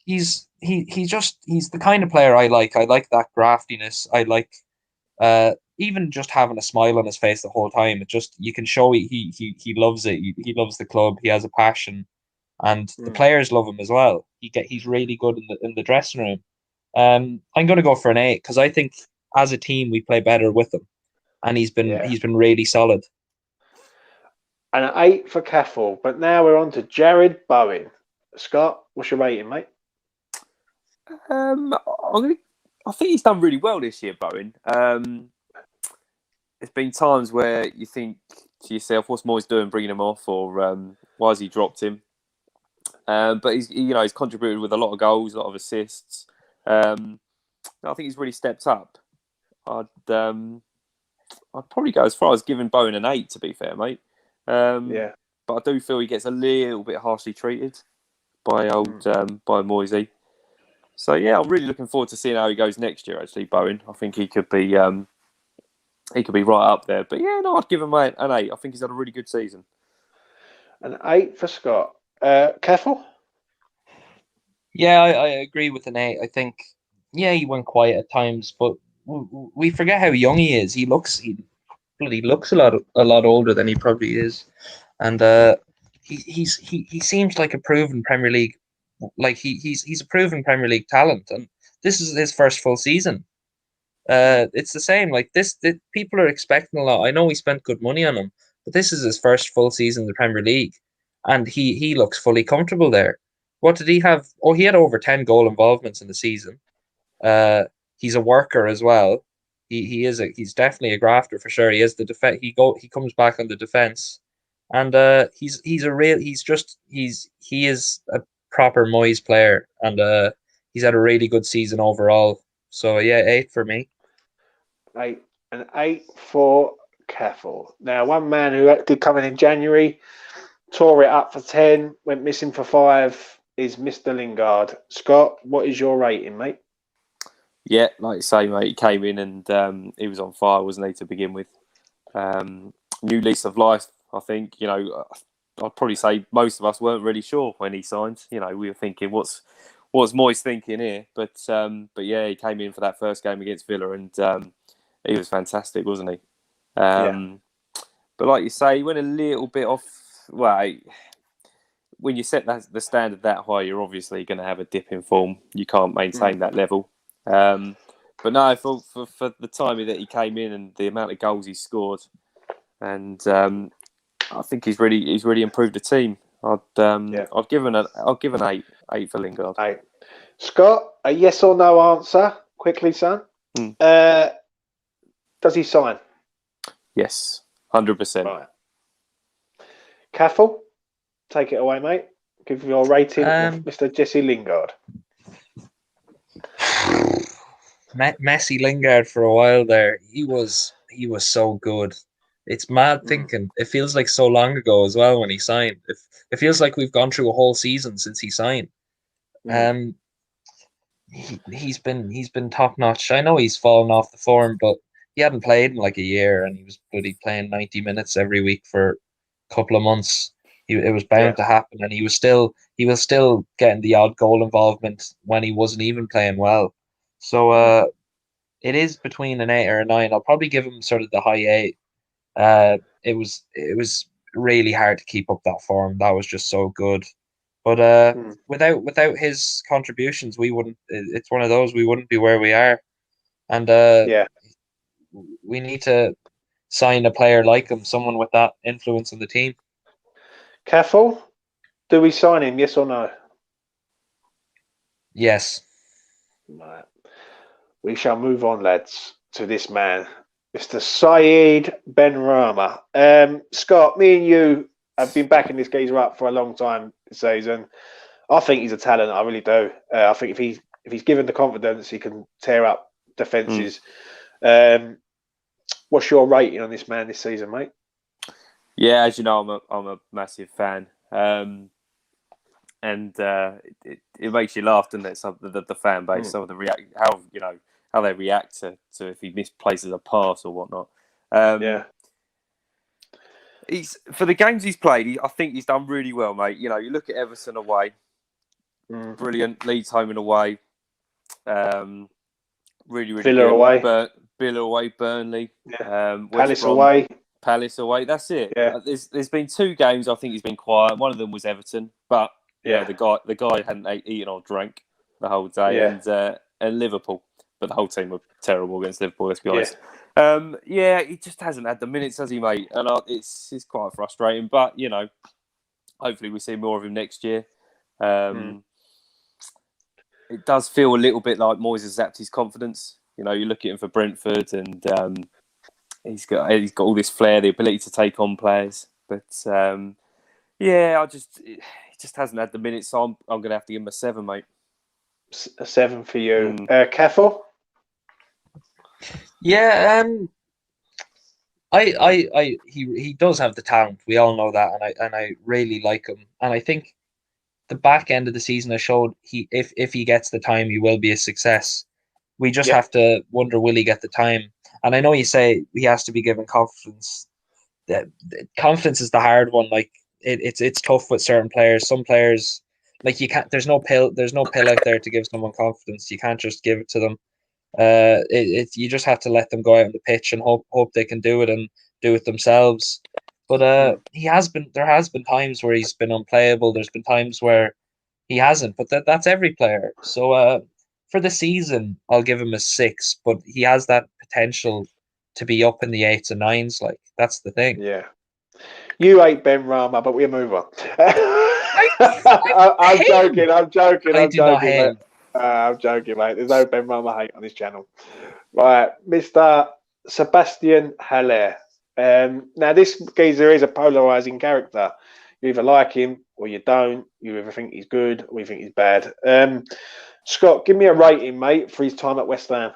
he's the kind of player I like. I like that craftiness. I like even just having a smile on his face the whole time. It just you can show he loves it. He loves the club. He has a passion, and the players love him as well. He's really good in the dressing room. I'm going to go for an 8 because I think as a team we play better with him, and he's been really solid. And an 8 for Cathal. But now we're on to Jared Bowen. Scott, what's your rating, mate? I think he's done really well this year, Bowen. There's been times where you think to yourself, "What's Moyes doing, bringing him off, or why has he dropped him?" But he's contributed with a lot of goals, a lot of assists. I think he's really stepped up. I'd probably go as far as giving Bowen an 8. To be fair, mate. But I do feel he gets a little bit harshly treated by by Moyes. So yeah, I'm really looking forward to seeing how he goes next year. Actually, Bowen, I think he could be right up there. But yeah, no, I'd give him an 8. I think he's had a really good season. An 8 for Scott. Cathal? Yeah, I agree with an 8. I think he went quiet at times, but we forget how young he is. He looks a lot older than he probably is, and he seems like a proven Premier League. Like he's a proven Premier League talent, and this is his first full season. It's the same. Like people are expecting a lot. I know we spent good money on him, but this is his first full season in the Premier League, and he looks fully comfortable there. What did he have? Oh, he had over 10 goal involvements in the season. He's a worker as well. He's definitely a grafter for sure. He is the defense. He comes back on the defense, and he is a proper Moyes player, and he's had a really good season overall. So yeah, 8 for me. 8. An 8 for Cathal. Now, one man who did come in January, tore it up for 10, went missing for 5, is Mr. Lingard. Scott, what is your rating, mate? Yeah, like you say, mate, he came in and he was on fire, wasn't he, to begin with? New lease of life, I think. I'd probably say most of us weren't really sure when he signed. We were thinking, what's Moyes thinking here? But yeah, he came in for that first game against Villa and he was fantastic, wasn't he? But like you say, he went a little bit off. Well, when you set the standard that high, you're obviously going to have a dip in form. You can't maintain that level. But no, for the time that he came in and the amount of goals he scored, and I think he's really improved the team. I'd give an 8 for Lingard. 8. Scott, a yes or no answer, quickly, son. Does he sign? Yes, 100%. Right. Cathal, take it away, mate. Give your rating of Mr. Jesse Lingard. Messi Lingard for a while there. He was so good. It's mad thinking. It feels like so long ago as well when he signed. It feels like we've gone through a whole season since he signed. He's been top notch. I know he's fallen off the form, but he hadn't played in like a year, and he was bloody playing 90 minutes every week for a couple of months. It was bound to happen, and he was still getting the odd goal involvement when he wasn't even playing well. So it is between an 8 or a 9. I'll probably give him sort of the high 8. It was really hard to keep up that form. That was just so good. But without his contributions, we wouldn't. It's one of those we wouldn't be where we are. And we need to sign a player like him, someone with that influence on the team. Cathal, do we sign him? Yes or no? Yes. Right. We shall move on, lads, to this man, Mr. Saeed Benrahma. Scott, me and you have been backing this geezer up for a long time this season. I think he's a talent. I really do. I think if he's given the confidence, he can tear up defences. What's your rating on this man this season, mate? Yeah, as you know, I'm a massive fan. and it makes you laugh, doesn't it? Some the fan base, some of the how they react to if he misplaces a pass or whatnot. He's for the games he's played. I think he's done really well, mate. You look at Everton away, brilliant. Leeds home and away, really good. Villa away, Villa away, Burnley, Palace away. Palace away. That's it. Yeah. There's been 2 games I think he's been quiet. One of them was Everton, but the guy hadn't eaten or drank the whole day, and Liverpool, but the whole team were terrible against Liverpool. Let's be honest. He just hasn't had the minutes, has he, mate? And it's quite frustrating. But hopefully we see more of him next year. It does feel a little bit like Moyes has zapped his confidence. You look at him for Brentford, and he's got all this flair, the ability to take on players. But he just hasn't had the minutes. So I'm going to have to give him a 7, mate. A 7 for you, Cathal. Yeah, he does have the talent. We all know that, and I really like him. And I think the back end of the season has showed if he gets the time, he will be a success. We just have to wonder, will he get the time? And I know you say he has to be given confidence. Confidence is the hard one. Like it's tough with certain players. Some players, like you can't. There's no pill out there to give someone confidence. You can't just give it to them. You just have to let them go out on the pitch and hope they can do it and do it themselves. But there has been times where he's been unplayable. There's been times where he hasn't. But that's every player. So for the season, I'll give him a 6. But he has that potential to be up in the 8s and 9s. Like that's the thing. Yeah. You hate Benrahma, but we'll move on. I'm joking. I do not hate him. I'm joking, mate. There's no Benrahma hate on this channel. Right, Mr. Sebastian Haller. Now, this geezer is a polarising character. You either like him or you don't. You either think he's good or you think he's bad. Scott, give me a rating, mate, for his time at West Ham.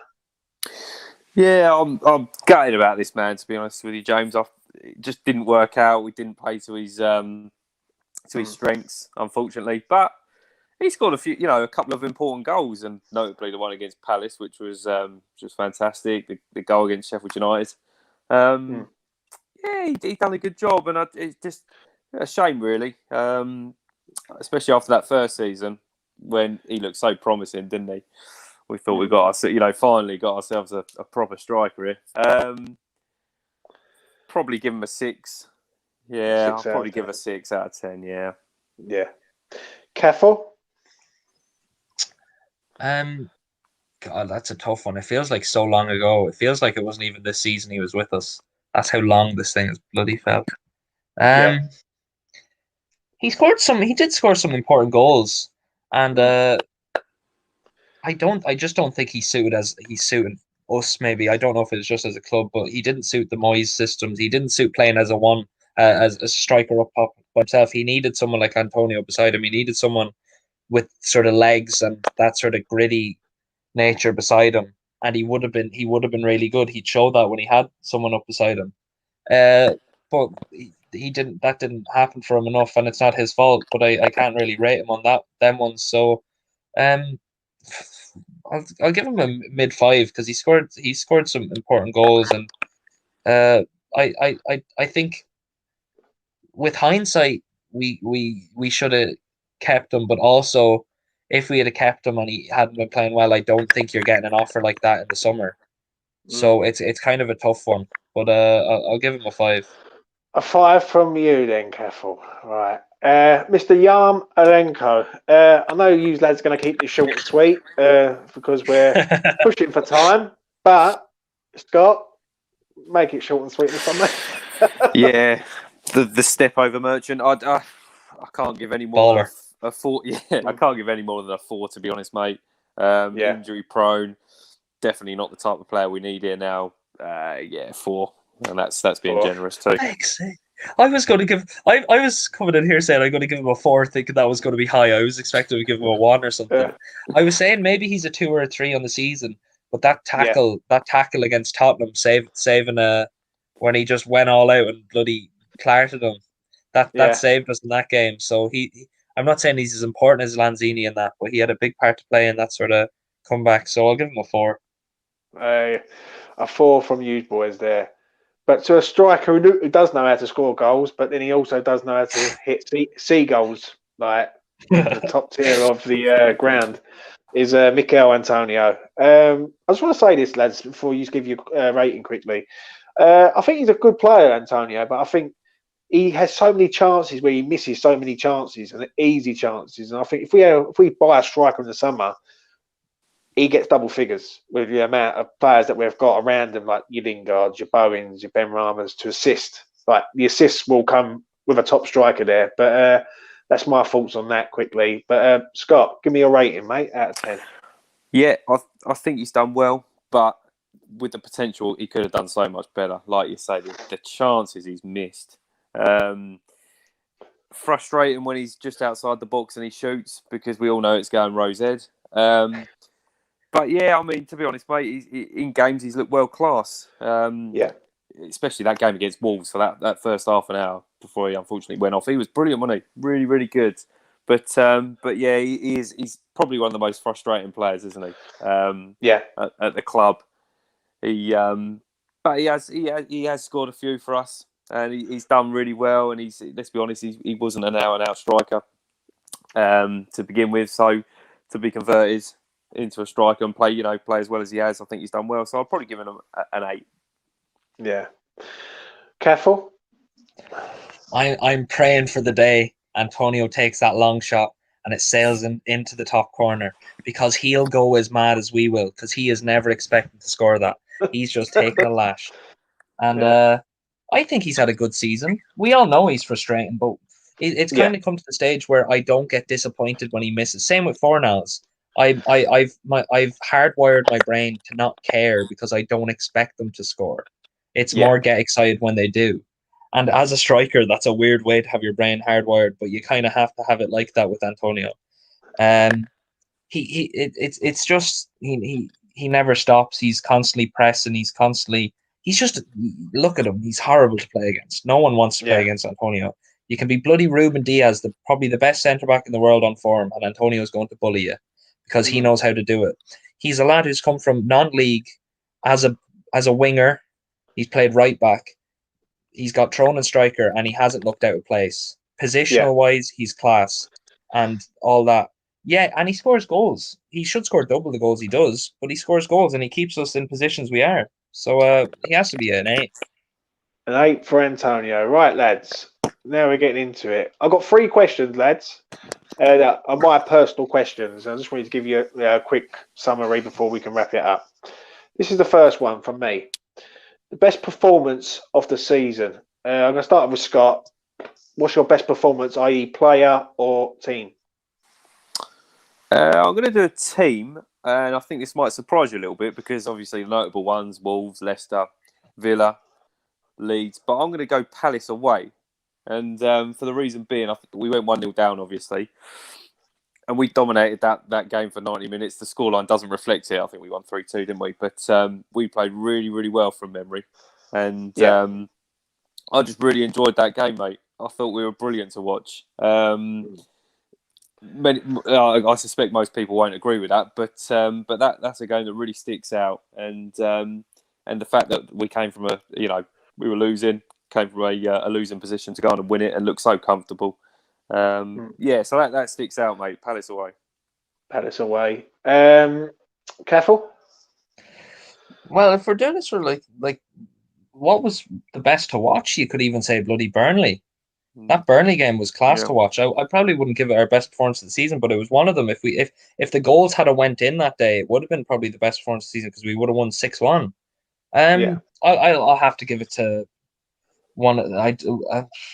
Yeah, I'm gutted about this man, to be honest with you, James. It just didn't work out. We didn't play to his strengths, unfortunately. But he scored a couple of important goals, and notably the one against Palace, which was fantastic. The goal against Sheffield United. He done a good job, and it's just a shame, really. Especially after that first season when he looked so promising, didn't he? We thought we finally got ourselves a proper striker here. Probably give him a 6. Yeah, I'll probably give a 6 out of 10. Yeah. Yeah. Cathal? God, that's a tough one. It feels like so long ago. It feels like it wasn't even this season he was with us. That's how long this thing has bloody felt. He did score some important goals, and I just don't think he's suited us. Maybe I don't know if it's just as a club, but he didn't suit the Moyes systems. He didn't suit playing as as a striker up top by himself. He needed someone like Antonio beside him. He needed someone with sort of legs and that sort of gritty nature beside him, and he would have been really good. He'd show that when he had someone up beside him. But he didn't. That didn't happen for him enough, and it's not his fault. But I can't really rate him on them ones. So, I'll give him a mid-5 because he scored some important goals, and I think with hindsight we should have kept him, but also if we had kept him and he hadn't been playing well, I don't think you're getting an offer like that in the summer. So it's kind of a tough one, but I'll give him a 5. A 5 from you then, Cathal. Right. Mr. Yarm Alenko. I know you lads are going to keep this short and sweet because we're pushing for time, but Scott, make it short and sweet this time, mate. Yeah, the step over merchant. I can't give any more than a 4. Yeah, I can't give any more than a 4, to be honest, mate. Injury prone. Definitely not the type of player we need here now. 4. And that's being generous too. I was going to give. I was coming in here saying I'm going to give him a 4, thinking that was going to be high. I was expecting to give him a 1 or something. Yeah. I was saying maybe he's a 2 or a 3 on the season, but that tackle against Tottenham, saving when he just went all out and bloody clarted him. That saved us in that game. So I'm not saying he's as important as Lanzini in that, but he had a big part to play in that sort of comeback. So I'll give him a 4. A 4 from you boys there. But to a striker who does know how to score goals, but then he also does know how to hit see goals, like the top tier of the ground, is Mikel Antonio. I just want to say this, lads, before you give your rating quickly. I think he's a good player, Antonio, but I think he has so many chances where he misses so many chances and easy chances. And I think if we buy a striker in the summer, he gets double figures with the amount of players that we've got around him, like your Lingards, your Bowens, your Benrahmas, to assist. Like the assists will come with a top striker there. But that's my thoughts on that quickly. But Scott, give me a rating, mate, out of 10. Yeah, I think he's done well, but with the potential, he could have done so much better. Like you say, the chances he's missed. Frustrating when he's just outside the box and he shoots, because we all know it's going rose head. But yeah, I mean, to be honest, mate, in games he's looked world class. Especially that game against Wolves for that first half an hour before he unfortunately went off. He was brilliant, wasn't he? Really, really good. But yeah, he's probably one of the most frustrating players, isn't he? At the club. But he has scored a few for us, and he's done really well. And let's be honest, he wasn't an out-and-out striker to begin with. So to be converted into a striker and play as well as he has, I think he's done well. So I'll probably give him an 8. Yeah. Cathal? I'm praying for the day Antonio takes that long shot and it sails into the top corner, because he'll go as mad as we will, because he is never expecting to score that. He's just taking a lash. And I think he's had a good season. We all know he's frustrating, but it's kind of come to the stage where I don't get disappointed when he misses. Same with Fornals. I've hardwired my brain to not care because I don't expect them to score. It's more get excited when they do. And as a striker, that's a weird way to have your brain hardwired, but you kind of have to have it like that with Antonio. It's just he never stops. He's constantly pressing. He's just, look at him. He's horrible to play against. No one wants to play against Antonio. You can be bloody Ruben Diaz, probably the best centre back in the world on form, and Antonio's going to bully you because he knows how to do it. He's a lad who's come from non-league as a winger. He's played right back. He's got thrown in striker, and he hasn't looked out of place. Positional wise, he's class and all that. Yeah, and he scores goals. He should score double the goals he does, but he scores goals and he keeps us in positions we are. So he has to be an 8. An 8 for Antonio. Right, lads. Now we're getting into it. I've got 3 questions, lads. Are my personal questions. I just wanted to give you a quick summary before we can wrap it up. This is the first one from me. The best performance of the season. I'm going to start with Scott. What's your best performance, i.e. player or team? I'm going to do a team, and I think this might surprise you a little bit because obviously the notable ones, Wolves, Leicester, Villa, Leeds. But I'm going to go Palace away. And for the reason being, I think we went 1-0 down, obviously. And we dominated that game for 90 minutes. The scoreline doesn't reflect it. I think we won 3-2, didn't we? But we played really, really well from memory. And I just really enjoyed that game, mate. I thought we were brilliant to watch. I suspect most people won't agree with that, but that's a game that really sticks out. And the fact that we came from we were losing, came from a losing position to go on and win it and look so comfortable. So that sticks out, mate. Palace away. Palace away. Cathal? Well, if we're doing this for like what was the best to watch, you could even say bloody Burnley. That Burnley game was class to watch. I probably wouldn't give it our best performance of the season, but it was one of them. If the goals had went in that day, it would have been probably the best performance of the season because we would have won 6-1. I'll have to give it to one.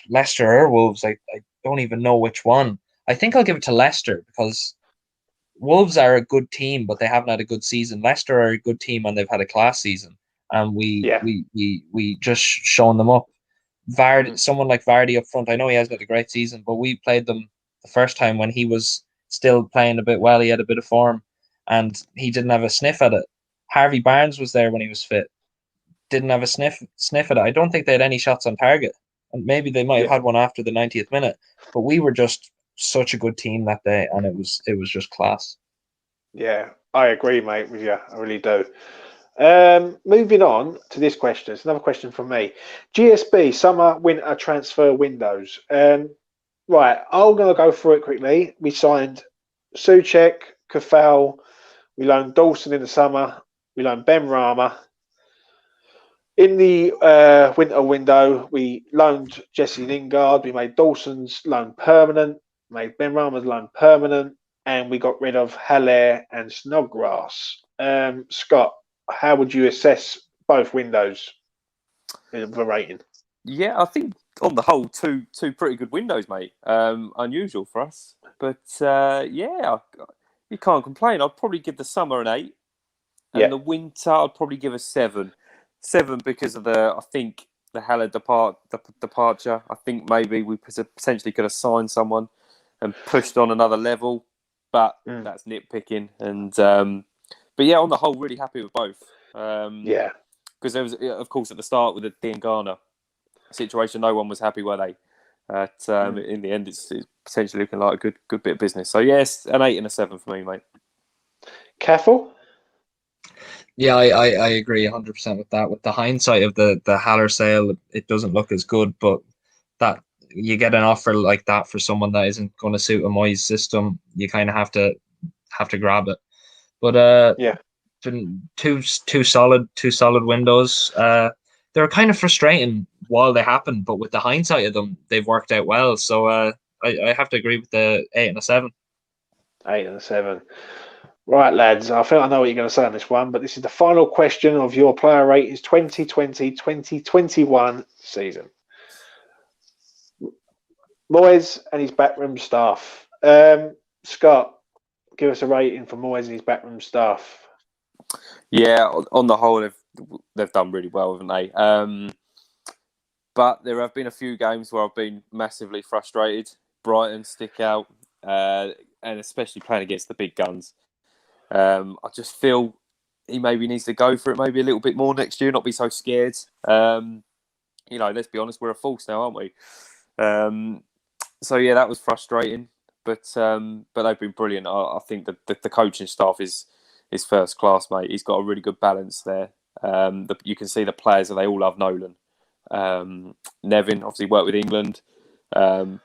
Leicester or Wolves. I don't even know which one. I think I'll give it to Leicester because Wolves are a good team, but they haven't had a good season. Leicester are a good team and they've had a class season, and we just shown them up. Someone like Vardy up front, I know he hasn't had a great season, but we played them the first time when he was still playing a bit well. He had a bit of form and he didn't have a sniff at it. Harvey Barnes was there when he was fit. Didn't have a sniff at it. I don't think they had any shots on target. And maybe they might have had one after the 90th minute. But we were just such a good team that day, and it was just class. Yeah, I agree, mate, with you. I really do. Moving on to this question. It's another question from me. GSB summer winter transfer windows. Right, I'm going to go through it quickly. We signed Souček, Cathal. We loaned Dawson in the summer. We loaned Benrahma. In the winter window, we loaned Jesse Lingard. We made Dawson's loan permanent. Made Benrahma's loan permanent. And we got rid of Haller and Snodgrass. Scott, how would you assess both windows in the rating? Yeah, I think on the whole, two pretty good windows, mate. Unusual for us, but yeah, you can't complain. I'd probably give the summer an 8, and the winter I'd probably give a 7. 7 because of I think the Haller departure. I think maybe we potentially could have signed someone and pushed on another level, but that's nitpicking. And but yeah, on the whole, really happy with both. Because there was, of course, at the start with the Diangana situation, no one was happy, were they? In the end, it's potentially looking like a good bit of business. So yes, an 8 and a 7 for me, mate. Cathal? Yeah, I agree 100% with that. With the hindsight of the Haller sale, it doesn't look as good, but that you get an offer like that for someone that isn't going to suit a Moyes system, you kind of have to grab it. But been two solid windows. They were kind of frustrating while they happened, but with the hindsight of them, they've worked out well. So I have to agree with the 8 and a 7. 8 and a 7. Right, lads, I think I know what you're going to say on this one, but this is the final question of your player ratings 2020-2021 season. Moyes and his backroom staff. Scott, give us a rating for Moyes and his backroom staff. Yeah, on the whole, they've done really well, haven't they? But there have been a few games where I've been massively frustrated. Brighton stick out, and especially playing against the big guns. I just feel he maybe needs to go for it maybe a little bit more next year, not be so scared. Let's be honest, we're a force now, aren't we? So yeah, that was frustrating, but they've been brilliant. I think that the coaching staff is first class, mate. He's got a really good balance there. You can see the players, they all love Nolan. Nevin obviously worked with England,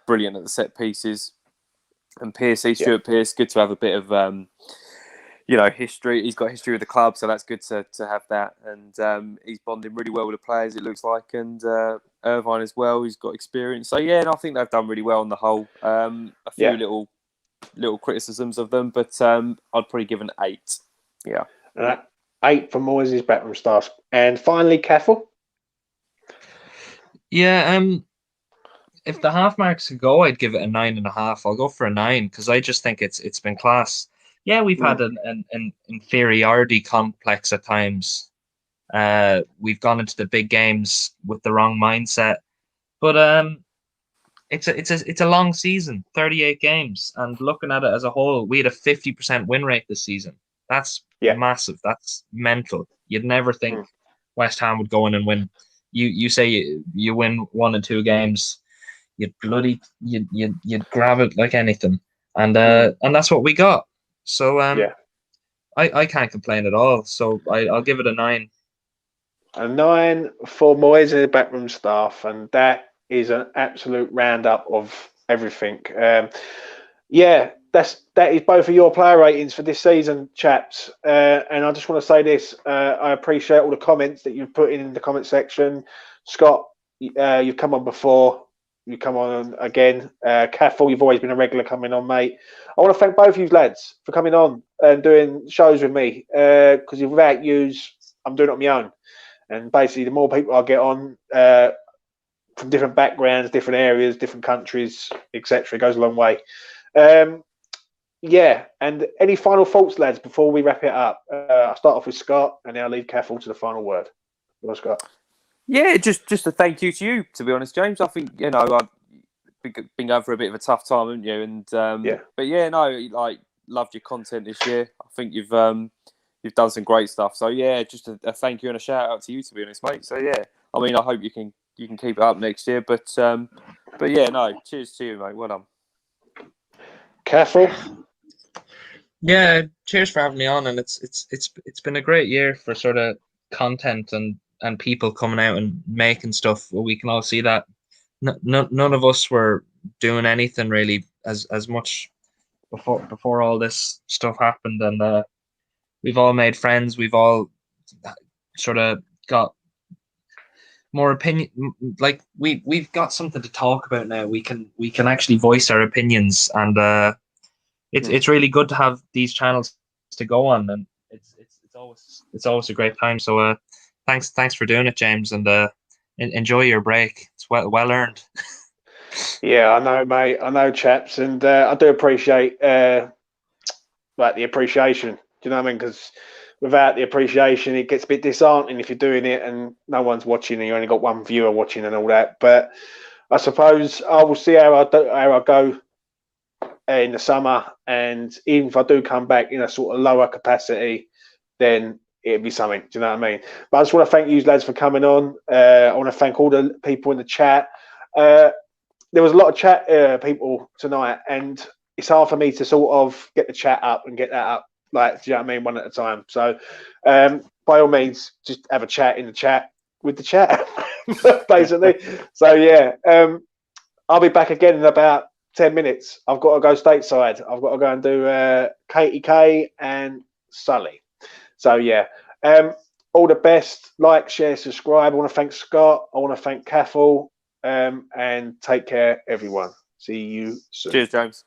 brilliant at the set pieces, and Stuart Pearce, good to have a bit of history. He's got history with the club, so that's good to have that. And he's bonding really well with the players, it looks like, and Irvine as well. He's got experience, so yeah, and I think they've done really well on the whole. A few little criticisms of them, but I'd probably give an 8. Yeah, 8 for Moyes' backroom staff. And finally, Cathal. Yeah, if the half marks could go, I'd give it a 9.5. I'll go for a 9 because I just think it's been class. Yeah, we've had an inferiority complex at times. We've gone into the big games with the wrong mindset, but it's a long season, 38 games, and looking at it as a whole, we had a 50% win rate this season. That's massive. That's mental. You'd never think West Ham would go in and win. You say you win 1 and 2 games, you'd grab it like anything, and that's what we got. So I can't complain at all. So I'll give it a 9. A 9 for Moyes and the backroom staff, and that is an absolute roundup of everything. That is both of your player ratings for this season, chaps. And I just want to say this: I appreciate all the comments that you've put in the comment section. Scott, you've come on before. You come on again. Cathal, you've always been a regular coming on, mate. I want to thank both of you lads for coming on and doing shows with me. Because without yous, I'm doing it on my own. And basically, the more people I get on from different backgrounds, different areas, different countries, etc., it goes a long way. And any final thoughts, lads, before we wrap it up? I'll start off with Scott, and then I'll leave Cathal to the final word. Well, Scott. Yeah, just a thank you to you, to be honest, James. I think, I've been going through a bit of a tough time, haven't you? And but yeah, loved your content this year. I think you've done some great stuff. So yeah, just a thank you and a shout out to you, to be honest, mate. So yeah, I mean, I hope you can keep it up next year. But yeah, no, cheers to you, mate. Well done. Cathal. Yeah, cheers for having me on, and it's been a great year for sort of content and people coming out and making stuff. Well, we can all see that none of us were doing anything really as much before all this stuff happened, and we've all made friends. We've all sort of got more opinion. Like we've got something to talk about now. We can actually voice our opinions, and it's really good to have these channels to go on, and it's always a great time. So thanks for doing it, James, and enjoy your break. It's well earned. Yeah, I know, mate. I know, chaps, and I do appreciate like the appreciation. Do you know what I mean? Because without the appreciation, it gets a bit disheartening if you're doing it and no one's watching and you only got one viewer watching and all that. But I suppose I will see how I go in the summer, and even if I do come back in a sort of lower capacity, then it'd be something. Do you know what I mean? But I just want to thank you lads for coming on. I want to thank all the people in the chat. There was a lot of chat people tonight, and it's hard for me to sort of get the chat up and get that up, like, do you know what I mean, one at a time. So by all means, just have a chat in the chat with the chat, basically. So yeah, I'll be back again in about 10 minutes. I've got to go stateside. I've got to go and do Katie K and Sully. So yeah, all the best. Like, share, subscribe. I want to thank Scott. I want to thank Cathal. And take care, everyone. See you soon. Cheers, James.